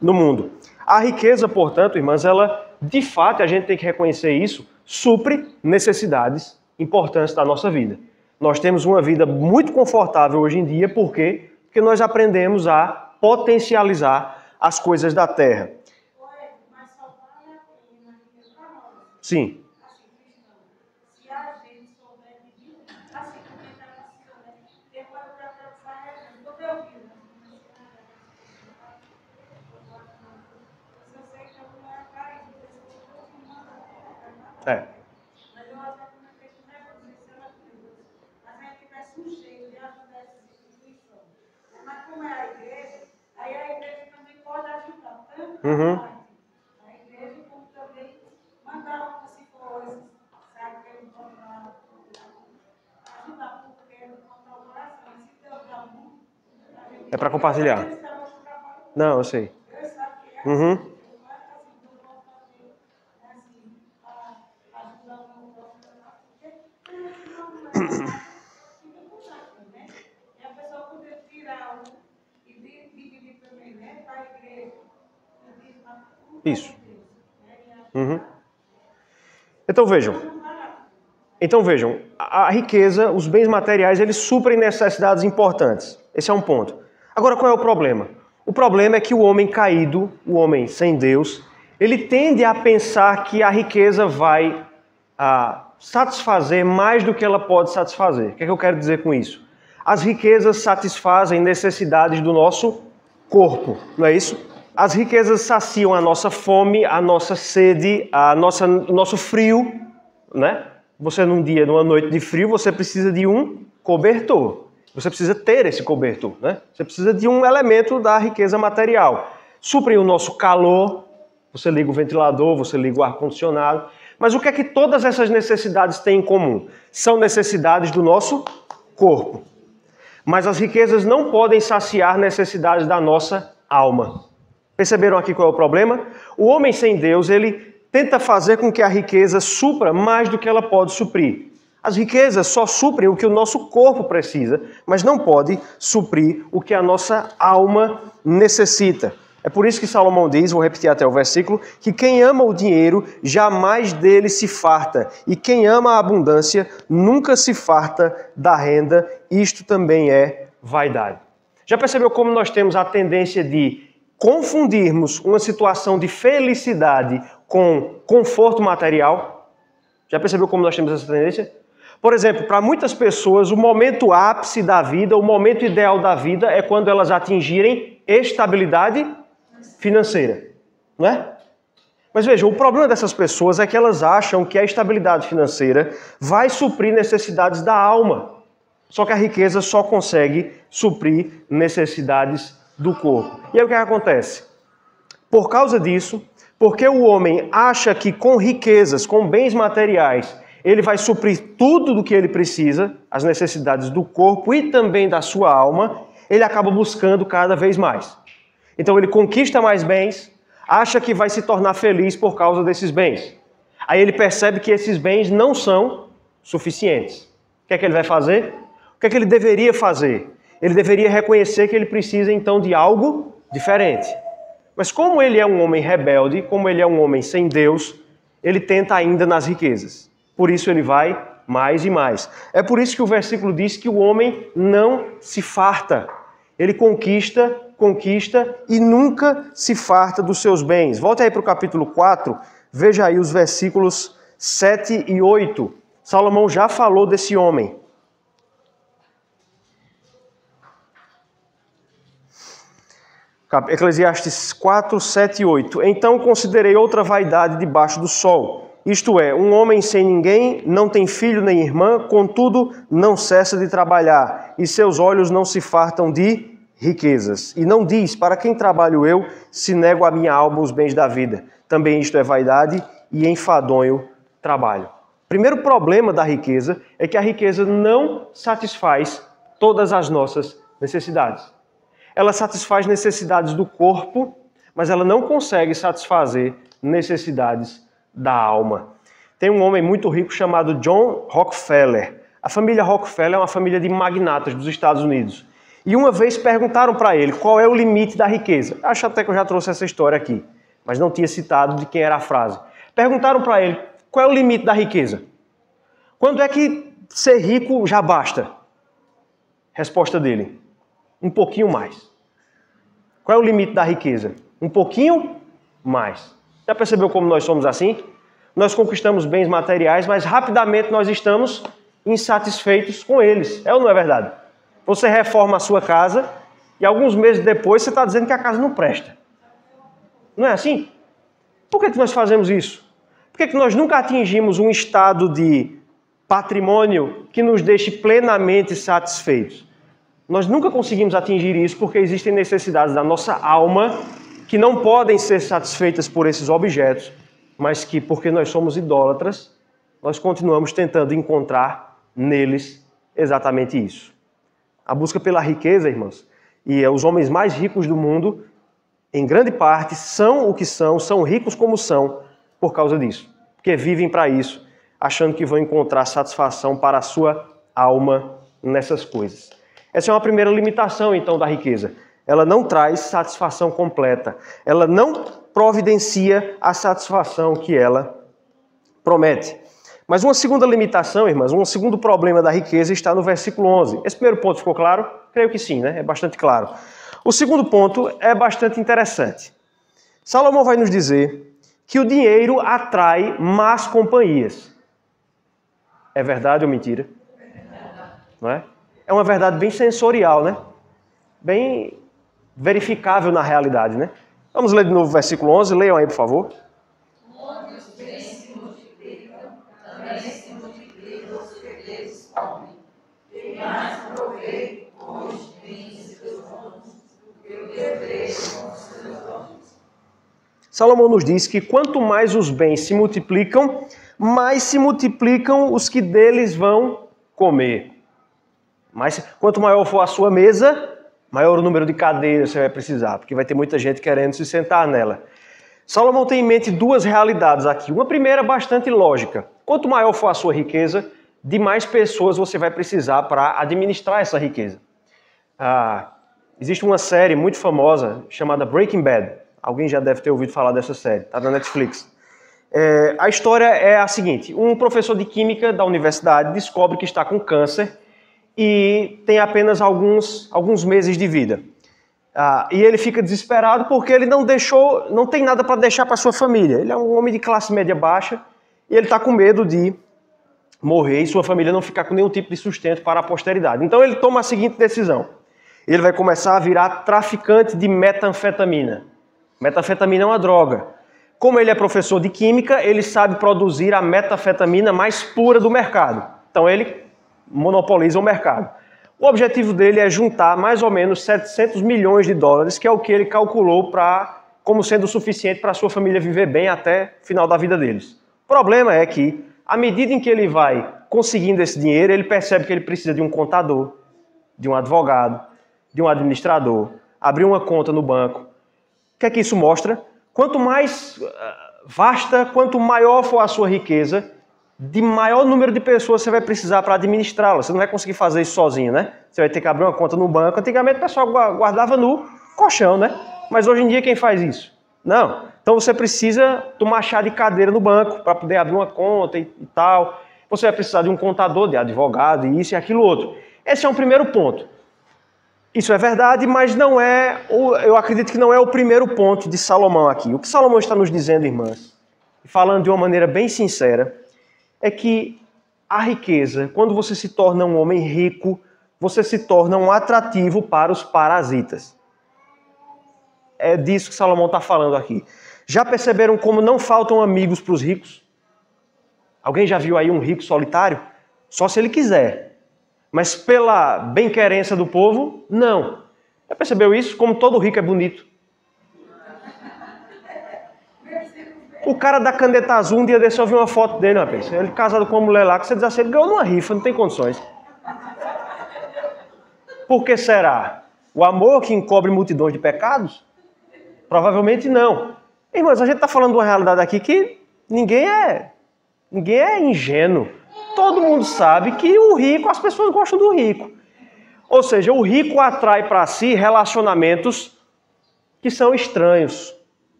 no mundo. A riqueza, portanto, irmãs, ela, de fato, a gente tem que reconhecer isso, supre necessidades importantes da nossa vida. Nós temos uma vida muito confortável hoje em dia, por quê? Porque nós aprendemos a potencializar as coisas da terra. Sim. É. Mas eu acho que não tem que reconhecer a Deus. Mas a gente vai sujeito de ajudar essa instituição. Mas como é a igreja, aí a igreja também pode ajudar tanto a igreja como também mandar se coisas, sabe, que ele pode ajudar porque no coração. Se Deus dá muito, é para compartilhar. Não, eu sei. Isso. Então vejam, a riqueza, os bens materiais, eles suprem necessidades importantes. Esse é um ponto. Agora, qual é o problema? O problema é que o homem caído, o homem sem Deus, ele tende a pensar que a riqueza vai satisfazer mais do que ela pode satisfazer. O que é que eu quero dizer com isso? As riquezas satisfazem necessidades do nosso corpo, não é isso? As riquezas saciam a nossa fome, a nossa sede, o nosso frio, né? Você numa noite de frio, você precisa de um cobertor. Você precisa ter esse cobertor, né? Você precisa de um elemento da riqueza material. Suprem o nosso calor, Você liga o ventilador, você liga o ar-condicionado. Mas o que é que todas essas necessidades têm em comum? São necessidades do nosso corpo. Mas as riquezas não podem saciar necessidades da nossa alma. Perceberam aqui qual é o problema? O homem sem Deus, ele tenta fazer com que a riqueza supra mais do que ela pode suprir. As riquezas só suprem o que o nosso corpo precisa, mas não pode suprir o que a nossa alma necessita. É por isso que Salomão diz, vou repetir até o versículo, que quem ama o dinheiro jamais dele se farta, e quem ama a abundância nunca se farta da renda. Isto também é vaidade. Já percebeu como nós temos a tendência de confundirmos uma situação de felicidade com conforto material? Já percebeu como nós temos essa tendência? Por exemplo, para muitas pessoas, o momento ápice da vida, o momento ideal da vida é quando elas atingirem estabilidade financeira, não é? Mas veja, o problema dessas pessoas é que elas acham que a estabilidade financeira vai suprir necessidades da alma. Só que a riqueza só consegue suprir necessidades do corpo. E aí o que acontece? Por causa disso, porque o homem acha que com riquezas, com bens materiais, ele vai suprir tudo do que ele precisa, as necessidades do corpo e também da sua alma, ele acaba buscando cada vez mais. Então ele conquista mais bens, acha que vai se tornar feliz por causa desses bens. Aí ele percebe que esses bens não são suficientes. O que é que ele vai fazer? O que é que ele deveria fazer? Ele deveria reconhecer que ele precisa então de algo diferente. Mas como ele é um homem rebelde, como ele é um homem sem Deus, ele tenta ainda nas riquezas. Por isso ele vai mais e mais. É por isso que o versículo diz que o homem não se farta. Ele conquista e nunca se farta dos seus bens. Volte aí para o capítulo 4, veja aí os versículos 7 e 8. Salomão já falou desse homem. Eclesiastes 4, 7 e 8. Então considerei outra vaidade debaixo do sol. Isto é, um homem sem ninguém, não tem filho nem irmã, contudo não cessa de trabalhar, e seus olhos não se fartam de riquezas. E não diz, para quem trabalho eu, se nego a minha alma os bens da vida. Também isto é vaidade e enfadonho trabalho. Primeiro problema da riqueza é que a riqueza não satisfaz todas as nossas necessidades. Ela satisfaz necessidades do corpo, mas ela não consegue satisfazer necessidades da alma. Tem um homem muito rico chamado John Rockefeller. A família Rockefeller é uma família de magnatas dos Estados Unidos. E uma vez perguntaram para ele qual é o limite da riqueza. Acho até que eu já trouxe essa história aqui, mas não tinha citado de quem era a frase. Perguntaram para ele qual é o limite da riqueza. Quando é que ser rico já basta? Resposta dele: um pouquinho mais. Qual é o limite da riqueza? Um pouquinho mais. Já percebeu como nós somos assim? Nós conquistamos bens materiais, mas rapidamente nós estamos insatisfeitos com eles. É ou não é verdade? Você reforma a sua casa e alguns meses depois você está dizendo que a casa não presta. Não é assim? Por que nós fazemos isso? Por que nós nunca atingimos um estado de patrimônio que nos deixe plenamente satisfeitos? Nós nunca conseguimos atingir isso porque existem necessidades da nossa alma que não podem ser satisfeitas por esses objetos, mas que, porque nós somos idólatras, nós continuamos tentando encontrar neles exatamente isso. A busca pela riqueza, irmãos, e os homens mais ricos do mundo, em grande parte, são o que são ricos como são, por causa disso. Porque vivem para isso, achando que vão encontrar satisfação para a sua alma nessas coisas. Essa é uma primeira limitação, então, da riqueza. Ela não traz satisfação completa. Ela não providencia a satisfação que ela promete. Mas uma segunda limitação, irmãs, um segundo problema da riqueza está no versículo 11. Esse primeiro ponto ficou claro? Creio que sim, né? É bastante claro. O segundo ponto é bastante interessante. Salomão vai nos dizer que o dinheiro atrai más companhias. É verdade ou mentira? Não é? É uma verdade bem sensorial, né? Bem verificável na realidade, né? Vamos ler de novo o versículo 11. Leiam aí, por favor. Onde os bens se multiplicam, também se multiplicam os segredos comem. Tem mais proveito com os bens e seus dons do que o dever com os seus dons. Salomão nos diz que quanto mais os bens se multiplicam, mais se multiplicam os que deles vão comer. Mas quanto maior for a sua mesa, maior o número de cadeiras você vai precisar, porque vai ter muita gente querendo se sentar nela. Salomão tem em mente duas realidades aqui. Uma primeira bastante lógica. Quanto maior for a sua riqueza, de mais pessoas você vai precisar para administrar essa riqueza. Existe uma série muito famosa chamada Breaking Bad. Alguém já deve ter ouvido falar dessa série, está na Netflix. A história é a seguinte: um professor de química da universidade descobre que está com câncer e tem apenas alguns meses de vida. E ele fica desesperado porque ele não tem nada para deixar para sua família. Ele é um homem de classe média baixa e ele está com medo de morrer e sua família não ficar com nenhum tipo de sustento para a posteridade. Então ele toma a seguinte decisão: ele vai começar a virar traficante de metanfetamina. Metanfetamina é uma droga. Como ele é professor de química, ele sabe produzir a metanfetamina mais pura do mercado. Então ele monopoliza o mercado. O objetivo dele é juntar mais ou menos 700 milhões de dólares, que é o que ele calculou como sendo o suficiente para a sua família viver bem até o final da vida deles. O problema é que, à medida em que ele vai conseguindo esse dinheiro, ele percebe que ele precisa de um contador, de um advogado, de um administrador, abrir uma conta no banco. O que é que isso mostra? Quanto mais vasta, quanto maior for a sua riqueza, de maior número de pessoas você vai precisar para administrá-la. Você não vai conseguir fazer isso sozinho, né? Você vai ter que abrir uma conta no banco. Antigamente o pessoal guardava no colchão, né? Mas hoje em dia quem faz isso? Não. Então você precisa tomar chá de cadeira no banco para poder abrir uma conta e tal. Você vai precisar de um contador, de advogado, e isso e aquilo outro. Esse é um primeiro ponto. Isso é verdade, mas eu acredito que não é o primeiro ponto de Salomão aqui. O que Salomão está nos dizendo, irmãs, falando de uma maneira bem sincera, é que a riqueza, quando você se torna um homem rico, você se torna um atrativo para os parasitas. É disso que Salomão está falando aqui. Já perceberam como não faltam amigos para os ricos? Alguém já viu aí um rico solitário? Só se ele quiser. Mas pela bem-querência do povo, não. Já percebeu isso? Como todo rico é bonito. O cara da caneta azul, um dia desse eu vi uma foto dele, rapaz. Ele casado com uma mulher lá, que você diz assim, ele ganhou numa rifa, não tem condições. Por que será? O amor que encobre multidões de pecados? Provavelmente não. Irmãos, a gente está falando de uma realidade aqui que ninguém é ingênuo. Todo mundo sabe que o rico, as pessoas gostam do rico. Ou seja, o rico atrai para si relacionamentos que são estranhos.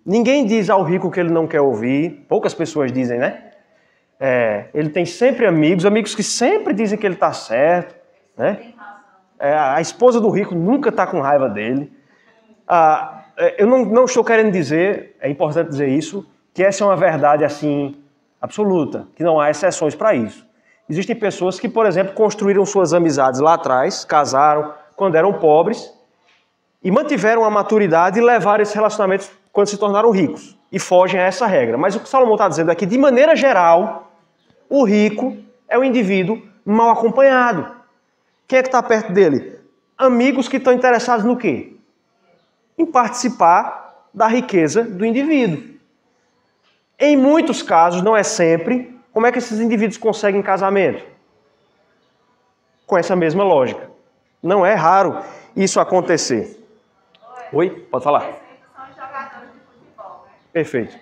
Ninguém diz ao rico que ele não quer ouvir. Poucas pessoas dizem, né? Ele tem sempre amigos que sempre dizem que ele está certo. Né? A esposa do rico nunca está com raiva dele. Eu não estou querendo dizer, é importante dizer isso, que essa é uma verdade assim absoluta, que não há exceções para isso. Existem pessoas que, por exemplo, construíram suas amizades lá atrás, casaram quando eram pobres e mantiveram a maturidade e levaram esses relacionamentos quando se tornaram ricos e fogem a essa regra. Mas o que Salomão está dizendo aqui, de maneira geral, o rico é um indivíduo mal acompanhado. Quem é que está perto dele? Amigos que estão interessados no quê? Em participar da riqueza do indivíduo. Em muitos casos, não é sempre, como é que esses indivíduos conseguem casamento? Com essa mesma lógica. Não é raro isso acontecer. Oi? Pode falar. São jogadores de futebol, né? Perfeito.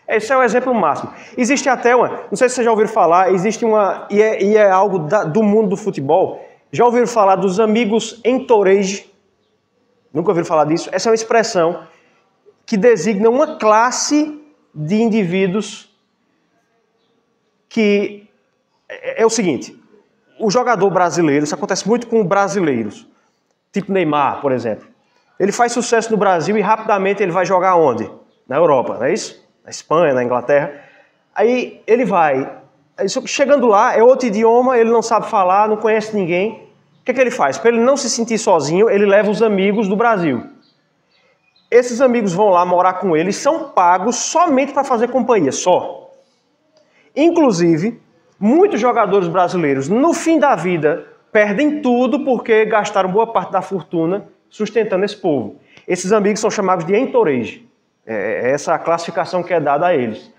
Esse é o exemplo máximo. Existe até não sei se vocês já ouviram falar, existe e é algo do mundo do futebol. Já ouviram falar dos amigos entourage? Nunca ouviram falar disso? Essa é uma expressão que designa uma classe de indivíduos que é o seguinte: o jogador brasileiro, isso acontece muito com brasileiros, tipo Neymar, por exemplo. Ele faz sucesso no Brasil e rapidamente ele vai jogar onde? Na Europa, não é isso? Na Espanha, na Inglaterra. Aí ele vai, chegando lá, é outro idioma, ele não sabe falar, não conhece ninguém. O que ele faz? Para ele não se sentir sozinho, ele leva os amigos do Brasil. Esses amigos vão lá morar com ele e são pagos somente para fazer companhia, só. Inclusive, muitos jogadores brasileiros, no fim da vida, perdem tudo porque gastaram boa parte da fortuna sustentando esse povo. Esses amigos são chamados de entourage. É essa a classificação que é dada a eles.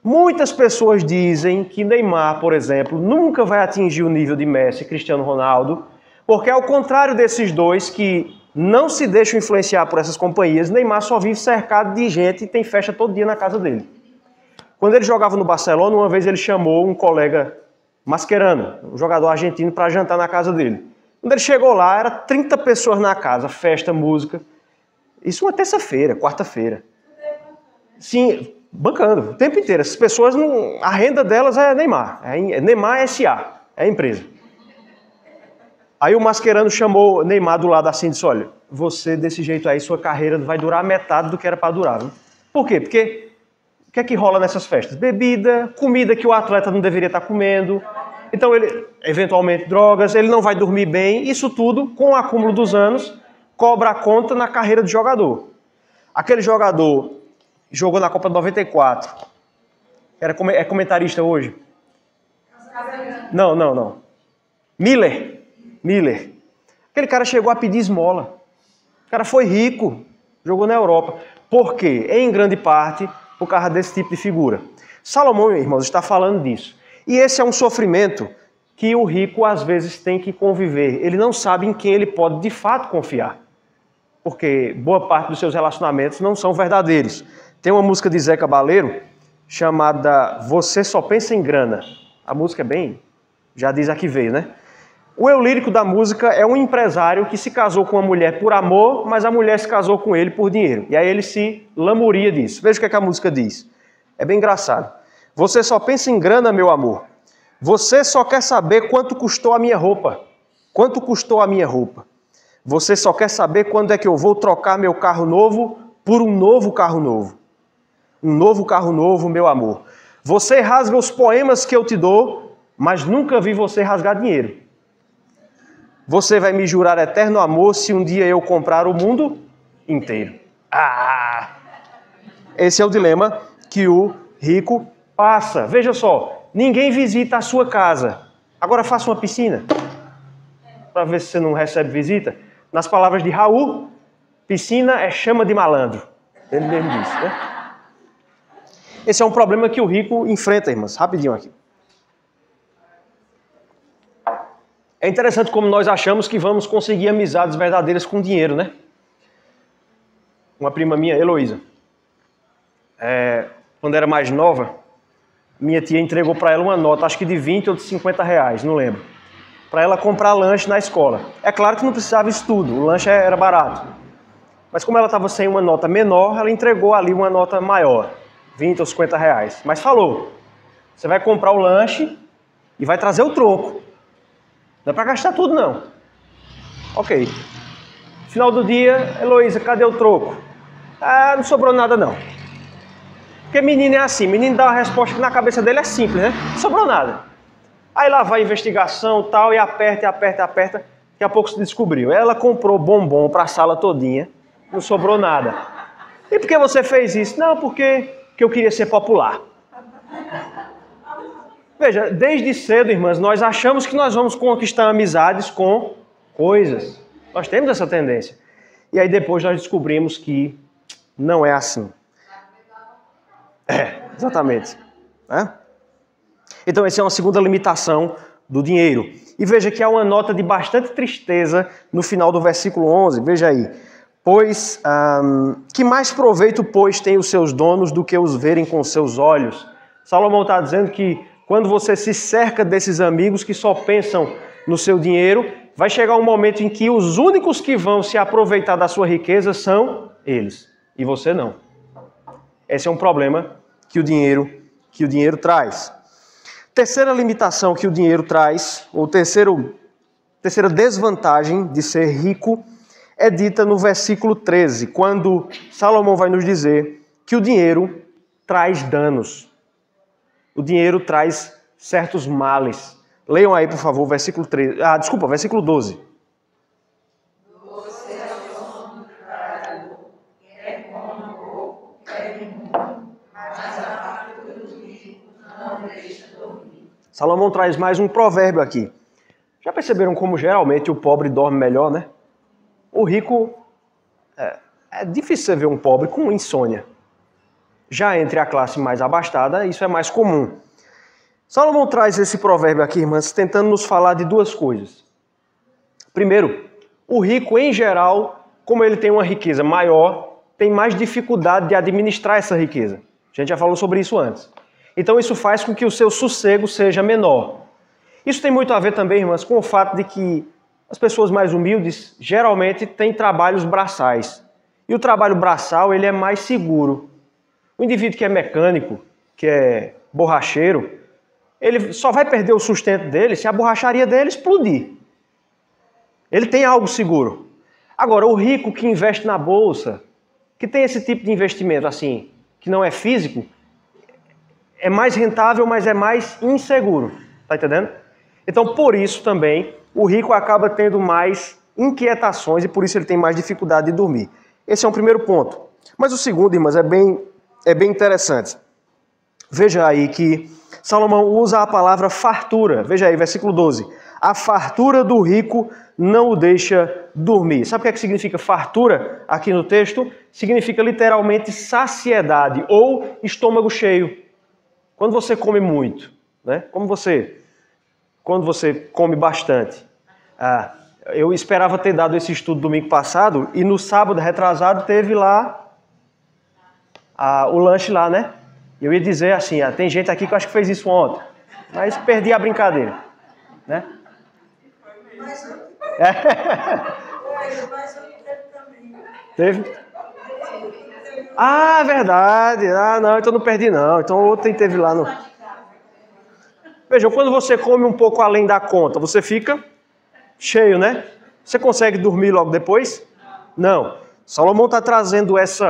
Muitas pessoas dizem que Neymar, por exemplo, nunca vai atingir o nível de Messi e Cristiano Ronaldo, porque ao contrário desses dois que não se deixam influenciar por essas companhias, Neymar só vive cercado de gente e tem festa todo dia na casa dele. Quando ele jogava no Barcelona, uma vez ele chamou um colega Mascherano, um jogador argentino, para jantar na casa dele. Quando ele chegou lá, era 30 pessoas na casa, festa, música. Isso uma terça-feira, quarta-feira. Sim, bancando o tempo inteiro. Essas pessoas, a renda delas é Neymar. É Neymar S.A., é a empresa. Aí o Mascherano chamou Neymar do lado assim e disse, olha, você desse jeito aí, sua carreira vai durar metade do que era para durar. Viu? Por quê? Porque o que é que rola nessas festas? Bebida, comida que o atleta não deveria estar comendo. Então ele, eventualmente, drogas, ele não vai dormir bem. Isso tudo, com o acúmulo dos anos, cobra a conta na carreira do jogador. Aquele jogador jogou na Copa de 94. É comentarista hoje? Não. Miller. Aquele cara chegou a pedir esmola. O cara foi rico, jogou na Europa. Por quê? Em grande parte, por causa desse tipo de figura. Salomão, irmãos, está falando disso. E esse é um sofrimento que o rico, às vezes, tem que conviver. Ele não sabe em quem ele pode, de fato, confiar. Porque boa parte dos seus relacionamentos não são verdadeiros. Tem uma música de Zé Cabaleiro chamada Você Só Pensa em Grana. A música é bem... já diz a que veio, né? O eu lírico da música é um empresário que se casou com uma mulher por amor, mas a mulher se casou com ele por dinheiro. E aí ele se lamuria disso. Veja o que a música diz. É bem engraçado. Você só pensa em grana, meu amor. Você só quer saber quanto custou a minha roupa. Quanto custou a minha roupa. Você só quer saber quando é que eu vou trocar meu carro novo por um novo carro novo. Um novo carro novo, meu amor. Você rasga os poemas que eu te dou, mas nunca vi você rasgar dinheiro. Você vai me jurar eterno amor se um dia eu comprar o mundo inteiro. Esse é o dilema que o rico passa. Veja só, ninguém visita a sua casa. Agora faça uma piscina, para ver se você não recebe visita. Nas palavras de Raul, piscina é chama de malandro. Ele mesmo disse, né? Esse é um problema que o rico enfrenta, irmãs. Rapidinho aqui. É interessante como nós achamos que vamos conseguir amizades verdadeiras com dinheiro, né? Uma prima minha, Heloísa, quando era mais nova, minha tia entregou para ela uma nota, acho que de 20 ou de 50 reais, não lembro, para ela comprar lanche na escola. É claro que não precisava isso tudo, o lanche era barato. Mas como ela estava sem uma nota menor, ela entregou ali uma nota maior, 20 ou 50 reais. Mas falou, você vai comprar o lanche e vai trazer o troco. Não é para gastar tudo, não. Ok. Final do dia, Heloísa, cadê o troco? Não sobrou nada, não. Porque menino é assim, menino dá uma resposta que na cabeça dele é simples, né? Não sobrou nada. Aí lá vai a investigação tal, e aperta. Daqui a pouco se descobriu. Ela comprou bombom para a sala todinha, não sobrou nada. E por que você fez isso? Não, porque eu queria ser popular. Veja, desde cedo, irmãs, nós achamos que nós vamos conquistar amizades com coisas. Nós temos essa tendência. E aí depois nós descobrimos que não é assim. Exatamente. Então essa é uma segunda limitação do dinheiro. E veja que há uma nota de bastante tristeza no final do versículo 11. Veja aí. Pois, que mais proveito, pois, tem os seus donos do que os verem com seus olhos? Salomão está dizendo que quando você se cerca desses amigos que só pensam no seu dinheiro, vai chegar um momento em que os únicos que vão se aproveitar da sua riqueza são eles, e você não. Esse é um problema que o dinheiro traz. Terceira limitação que o dinheiro traz, ou terceira desvantagem de ser rico, é dita no versículo 13, quando Salomão vai nos dizer que o dinheiro traz danos. O dinheiro traz certos males. Leiam aí, por favor, versículo 13. Versículo 12. Salomão traz mais um provérbio aqui. Já perceberam como geralmente o pobre dorme melhor, né? O rico... É difícil você ver um pobre com insônia. Já entre a classe mais abastada, isso é mais comum. Salomão traz esse provérbio aqui, irmãs, tentando nos falar de duas coisas. Primeiro, o rico, em geral, como ele tem uma riqueza maior, tem mais dificuldade de administrar essa riqueza. A gente já falou sobre isso antes. Então isso faz com que o seu sossego seja menor. Isso tem muito a ver também, irmãs, com o fato de que as pessoas mais humildes geralmente têm trabalhos braçais. E o trabalho braçal, ele é mais seguro. O indivíduo que é mecânico, que é borracheiro, ele só vai perder o sustento dele se a borracharia dele explodir. Ele tem algo seguro. Agora, o rico que investe na bolsa, que tem esse tipo de investimento assim, que não é físico, é mais rentável, mas é mais inseguro. Tá entendendo? Então, por isso também, o rico acaba tendo mais inquietações e por isso ele tem mais dificuldade de dormir. Esse é um primeiro ponto. Mas o segundo, irmãs, é bem interessante. Veja aí que Salomão usa a palavra fartura. Veja aí, versículo 12. A fartura do rico não o deixa dormir. Sabe o que significa fartura aqui no texto? Significa literalmente saciedade ou estômago cheio. Quando você come muito, né? Quando você come bastante. Eu esperava ter dado esse estudo domingo passado e no sábado retrasado teve lá o lanche lá, né? Eu ia dizer assim, tem gente aqui que eu acho que fez isso ontem, mas perdi a brincadeira, né? Teve? Verdade. Não, então não perdi não. Então ontem teve lá no... Vejam, quando você come um pouco além da conta, você fica cheio, né? Você consegue dormir logo depois? Não. Salomão está trazendo esse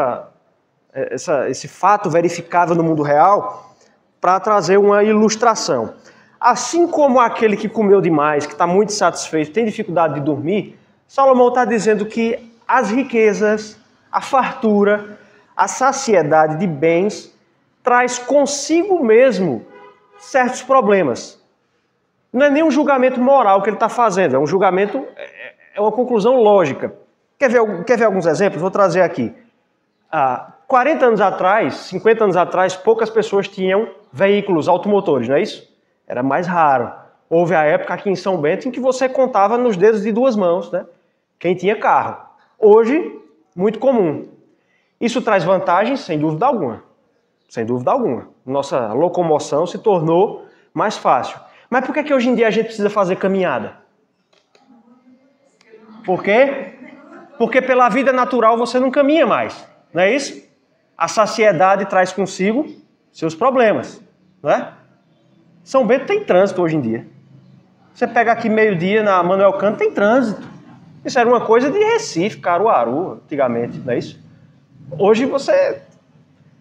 fato verificável no mundo real para trazer uma ilustração. Assim como aquele que comeu demais, que está muito satisfeito, tem dificuldade de dormir, Salomão está dizendo que as riquezas, a fartura, a saciedade de bens traz consigo mesmo certos problemas. Não é nem um julgamento moral que ele está fazendo, é um julgamento, é uma conclusão lógica. Quer ver alguns exemplos? Vou trazer aqui. 40 anos atrás, 50 anos atrás, poucas pessoas tinham veículos automotores, não é isso? Era mais raro. Houve a época aqui em São Bento em que você contava nos dedos de duas mãos, né? Quem tinha carro. Hoje, muito comum. Isso traz vantagens, sem dúvida alguma. Sem dúvida alguma. Nossa locomoção se tornou mais fácil. Mas por que hoje em dia a gente precisa fazer caminhada? Por quê? Porque pela vida natural você não caminha mais. Não é isso? A saciedade traz consigo seus problemas. Não é? São Bento tem trânsito hoje em dia. Você pega aqui meio-dia na Manuel Canto, tem trânsito. Isso era uma coisa de Recife, Caruaru, antigamente, não é isso? Hoje você...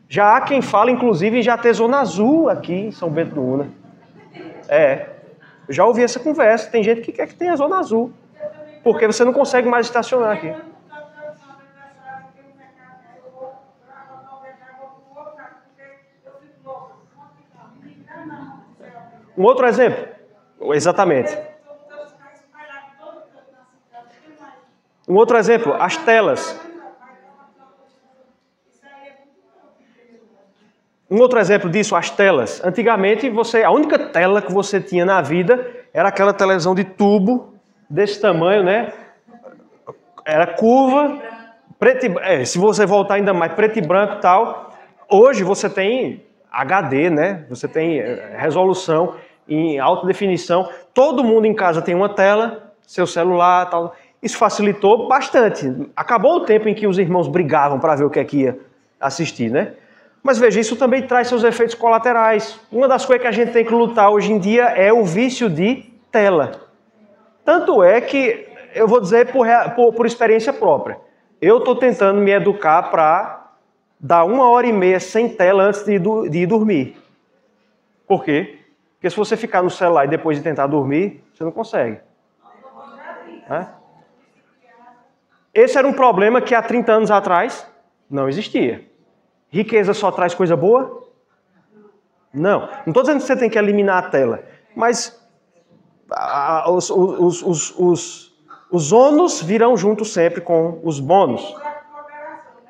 Já há quem fala, inclusive, em já ter zona azul aqui em São Bento do Una. Eu já ouvi essa conversa. Tem gente que quer que tenha zona azul. Porque você não consegue mais estacionar aqui. Um outro exemplo. Exatamente. Um outro exemplo, as telas. Um outro exemplo disso, as telas. Antigamente, a única tela que você tinha na vida era aquela televisão de tubo, desse tamanho, né? Era curva, se você voltar ainda mais, preto e branco e tal. Hoje você tem HD, né? Você tem resolução em alta definição. Todo mundo em casa tem uma tela, seu celular e tal. Isso facilitou bastante. Acabou o tempo em que os irmãos brigavam para ver o que é que ia assistir, né? Mas veja, isso também traz seus efeitos colaterais. Uma das coisas que a gente tem que lutar hoje em dia é o vício de tela. Tanto é que, eu vou dizer por experiência própria, eu estou tentando me educar para dar 1h30 sem tela antes de ir dormir. Por quê? Porque se você ficar no celular e depois de tentar dormir, você não consegue. Esse era um problema que há 30 anos atrás não existia. Riqueza só traz coisa boa? Não. Não estou dizendo que você tem que eliminar a tela, mas os ônus virão junto sempre com os bônus.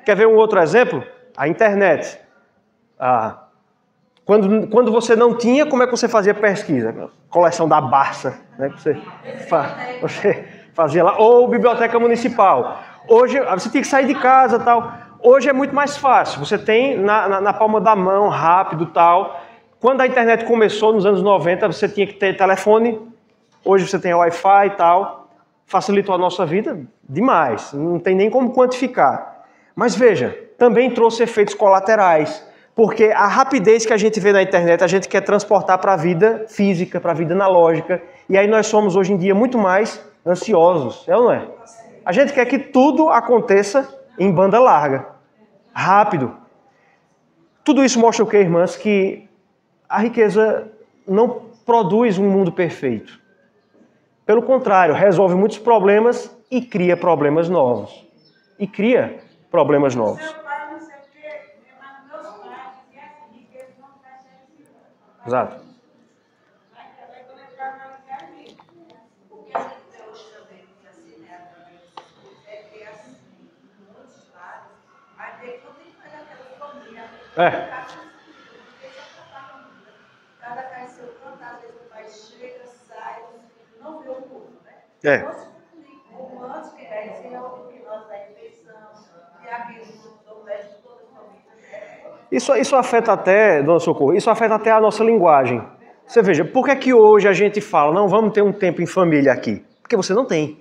Quer ver um outro exemplo? A internet. Quando você não tinha, como é que você fazia pesquisa? Coleção da Barça, né? Você fazia lá, ou biblioteca municipal. Hoje, você tinha que sair de casa e tal. Hoje é muito mais fácil. Você tem na palma da mão, rápido e tal. Quando a internet começou, nos anos 90, você tinha que ter telefone. Hoje você tem Wi-Fi e tal. Facilitou a nossa vida demais. Não tem nem como quantificar. Mas veja, também trouxe efeitos colaterais. Porque a rapidez que a gente vê na internet, a gente quer transportar para a vida física, para a vida analógica. E aí nós somos, hoje em dia, muito mais ansiosos. É ou não é? A gente quer que tudo aconteça em banda larga. Rápido. Tudo isso mostra o quê, irmãs? Que a riqueza não produz um mundo perfeito. Pelo contrário, resolve muitos problemas e cria problemas novos. Exato. Cada casa seu canto, às vezes o pai chega, sai, não vê o povo, É. né? Como antes, que era esse é o que nós da refeição, e aquele doméstico, toda a família. Isso afeta até, dona Socorro, isso afeta até a nossa linguagem. Você veja, por que é que hoje a gente fala, não, vamos ter um tempo em família aqui? Porque você não tem.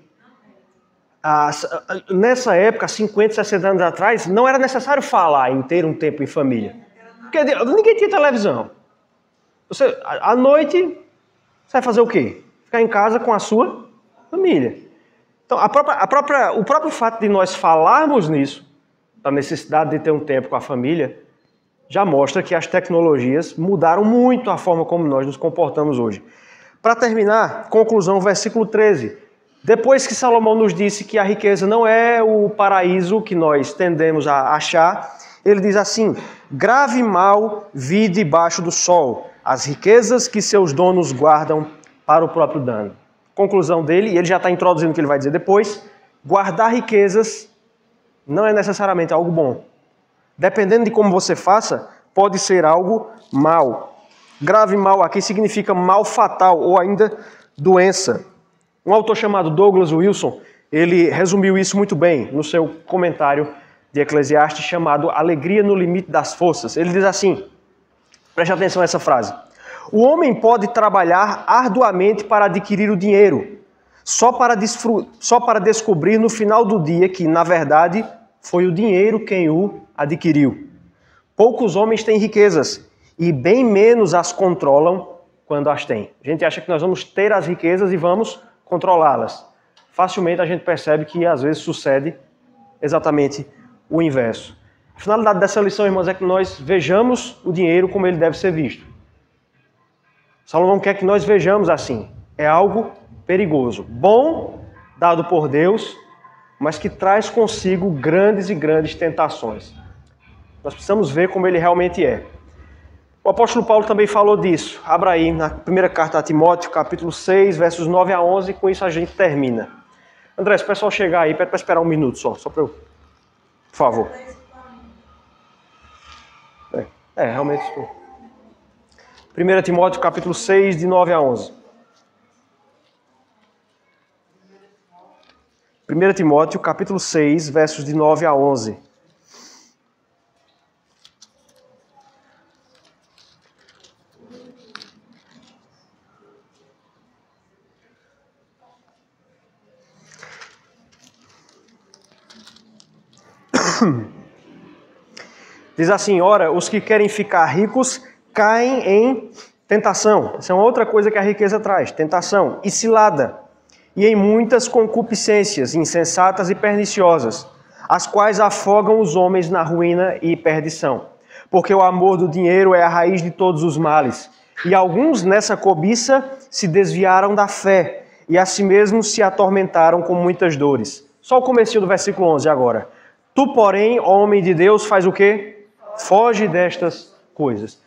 Nessa época, 50, 60 anos atrás, não era necessário falar em ter um tempo em família. Porque ninguém tinha televisão. À noite, você vai fazer o quê? Ficar em casa com a sua família. Então, o próprio fato de nós falarmos nisso, da necessidade de ter um tempo com a família, já mostra que as tecnologias mudaram muito a forma como nós nos comportamos hoje. Para terminar, conclusão, versículo 13. Depois que Salomão nos disse que a riqueza não é o paraíso que nós tendemos a achar, ele diz assim: grave mal vi debaixo do sol, as riquezas que seus donos guardam para o próprio dano. Conclusão dele, e ele já está introduzindo o que ele vai dizer depois: guardar riquezas não é necessariamente algo bom. Dependendo de como você faça, pode ser algo mal. Grave mal aqui significa mal fatal ou ainda doença. Um autor chamado Douglas Wilson, ele resumiu isso muito bem no seu comentário de Eclesiastes chamado Alegria no Limite das Forças. Ele diz assim, preste atenção a essa frase: o homem pode trabalhar arduamente para adquirir o dinheiro, só para descobrir no final do dia que, na verdade, foi o dinheiro quem o adquiriu. Poucos homens têm riquezas e bem menos as controlam quando as têm. A gente acha que nós vamos ter as riquezas e vamos controlá-las. Facilmente a gente percebe que às vezes sucede exatamente o inverso. A finalidade dessa lição, irmãos, é que nós vejamos o dinheiro como ele deve ser visto. Salomão quer que nós vejamos assim. É algo perigoso. Bom, dado por Deus, mas que traz consigo grandes e grandes tentações. Nós precisamos ver como ele realmente é. O apóstolo Paulo também falou disso. Abra aí na primeira carta a Timóteo, capítulo 6, versos 9 a 11, com isso a gente termina. André, se o pessoal chegar aí, pede para esperar um minuto só para eu... Por favor. Realmente estou. 1 Timóteo, capítulo 6, de 9 a 11. 1 Timóteo, capítulo 6, versos de 9 a 11. Diz assim: ora, os que querem ficar ricos caem em tentação. Essa é uma outra coisa que a riqueza traz: tentação e cilada, e em muitas concupiscências insensatas e perniciosas, as quais afogam os homens na ruína e perdição. Porque o amor do dinheiro é a raiz de todos os males, e alguns nessa cobiça se desviaram da fé, e a si mesmos se atormentaram com muitas dores. Só o comecinho do versículo 11 agora. Tu, porém, homem de Deus, faz o quê? Foge destas coisas.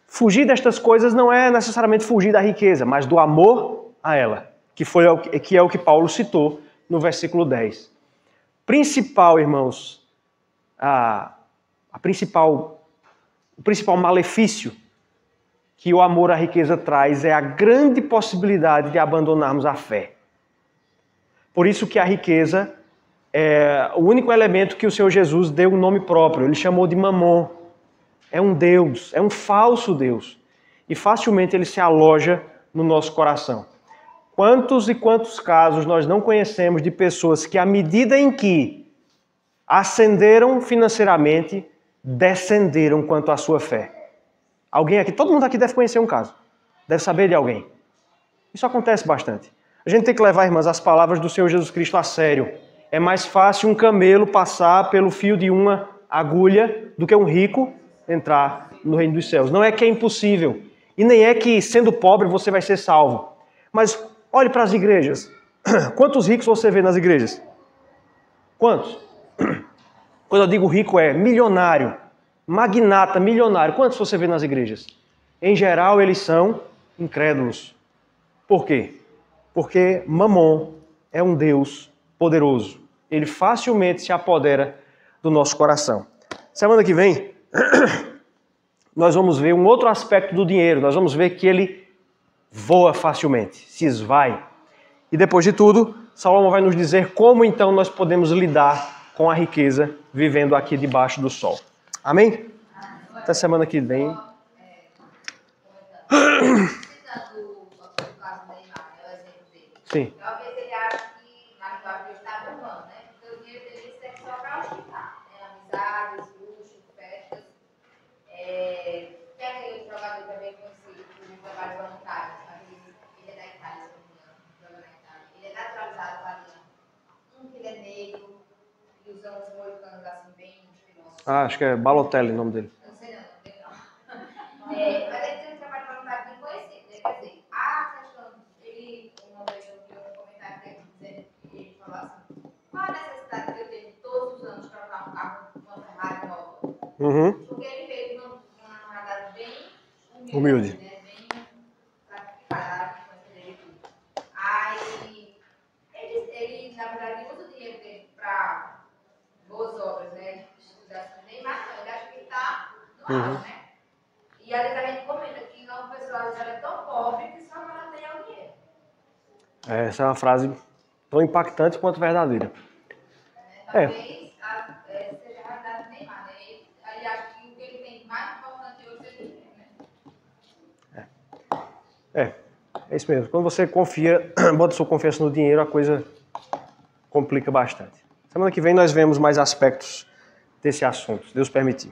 Fugir destas coisas não é necessariamente fugir da riqueza, mas do amor a ela, que é o que Paulo citou no versículo 10. Principal, irmãos, a principal o principal malefício que o amor à riqueza traz é a grande possibilidade de abandonarmos a fé. Por isso que a riqueza é o único elemento que o Senhor Jesus deu um nome próprio. Ele chamou de Mamon. É um Deus, é um falso Deus. E facilmente ele se aloja no nosso coração. Quantos e quantos casos nós não conhecemos de pessoas que, à medida em que ascenderam financeiramente, descenderam quanto à sua fé? Alguém aqui, todo mundo aqui deve conhecer um caso. Deve saber de alguém. Isso acontece bastante. A gente tem que levar, irmãs, as palavras do Senhor Jesus Cristo a sério. É mais fácil um camelo passar pelo fio de uma agulha do que um rico entrar no reino dos céus. Não é que é impossível. E nem é que, sendo pobre, você vai ser salvo. Mas olhe para as igrejas. Quantos ricos você vê nas igrejas? Quantos? Quando eu digo rico é milionário, magnata, milionário. Quantos você vê nas igrejas? Em geral, eles são incrédulos. Por quê? Porque Mamon é um Deus poderoso. Ele facilmente se apodera do nosso coração. Semana que vem, nós vamos ver um outro aspecto do dinheiro. Nós vamos ver que ele voa facilmente, se esvai. E depois de tudo, Salomão vai nos dizer como então nós podemos lidar com a riqueza vivendo aqui debaixo do sol. Amém? Até semana que vem. Sim. Talvez ele ache que na linguagem ele está bombando, né? Porque o dinheiro dele serve só para ostentar, né? Amizades, luxos, festas. Tem aquele jogador também conhecido por trabalhos voluntários, ele é da Itália, se não me engano, joga na Itália. Ele é naturalizado italiano. Que ele é negro e usa uns moicanos assim bem estilosos. Acho que é Balotelli o nome dele. Eu não sei não, mas ele tem um trabalho voluntário bem conhecido, né? Quer dizer, a questão dele, uma vez eu vi um comentário dele dizendo que ele falou assim: qual a necessidade que eu tenho todos os anos trocar um carro, uma Ferrari nova? Porque ele veio de uma namorada bem humilde. Né? Bem sacrificada, aí ele, na verdade, usa o dinheiro dele para boas obras, né? Estudar Neymar, não, ele acha que ele está no alto, né? E ali também comenta que uma pessoa às vezes ela é tão pobre que só ela tem o dinheiro. Essa é uma frase tão impactante quanto verdadeira. Talvez seja a realidade do Neymar, né? Ele acha que o que ele tem de mais importante hoje é o dinheiro, né? É isso mesmo. Quando você confia, bota sua confiança no dinheiro, a coisa complica bastante. Semana que vem nós vemos mais aspectos desse assunto, se Deus permitir.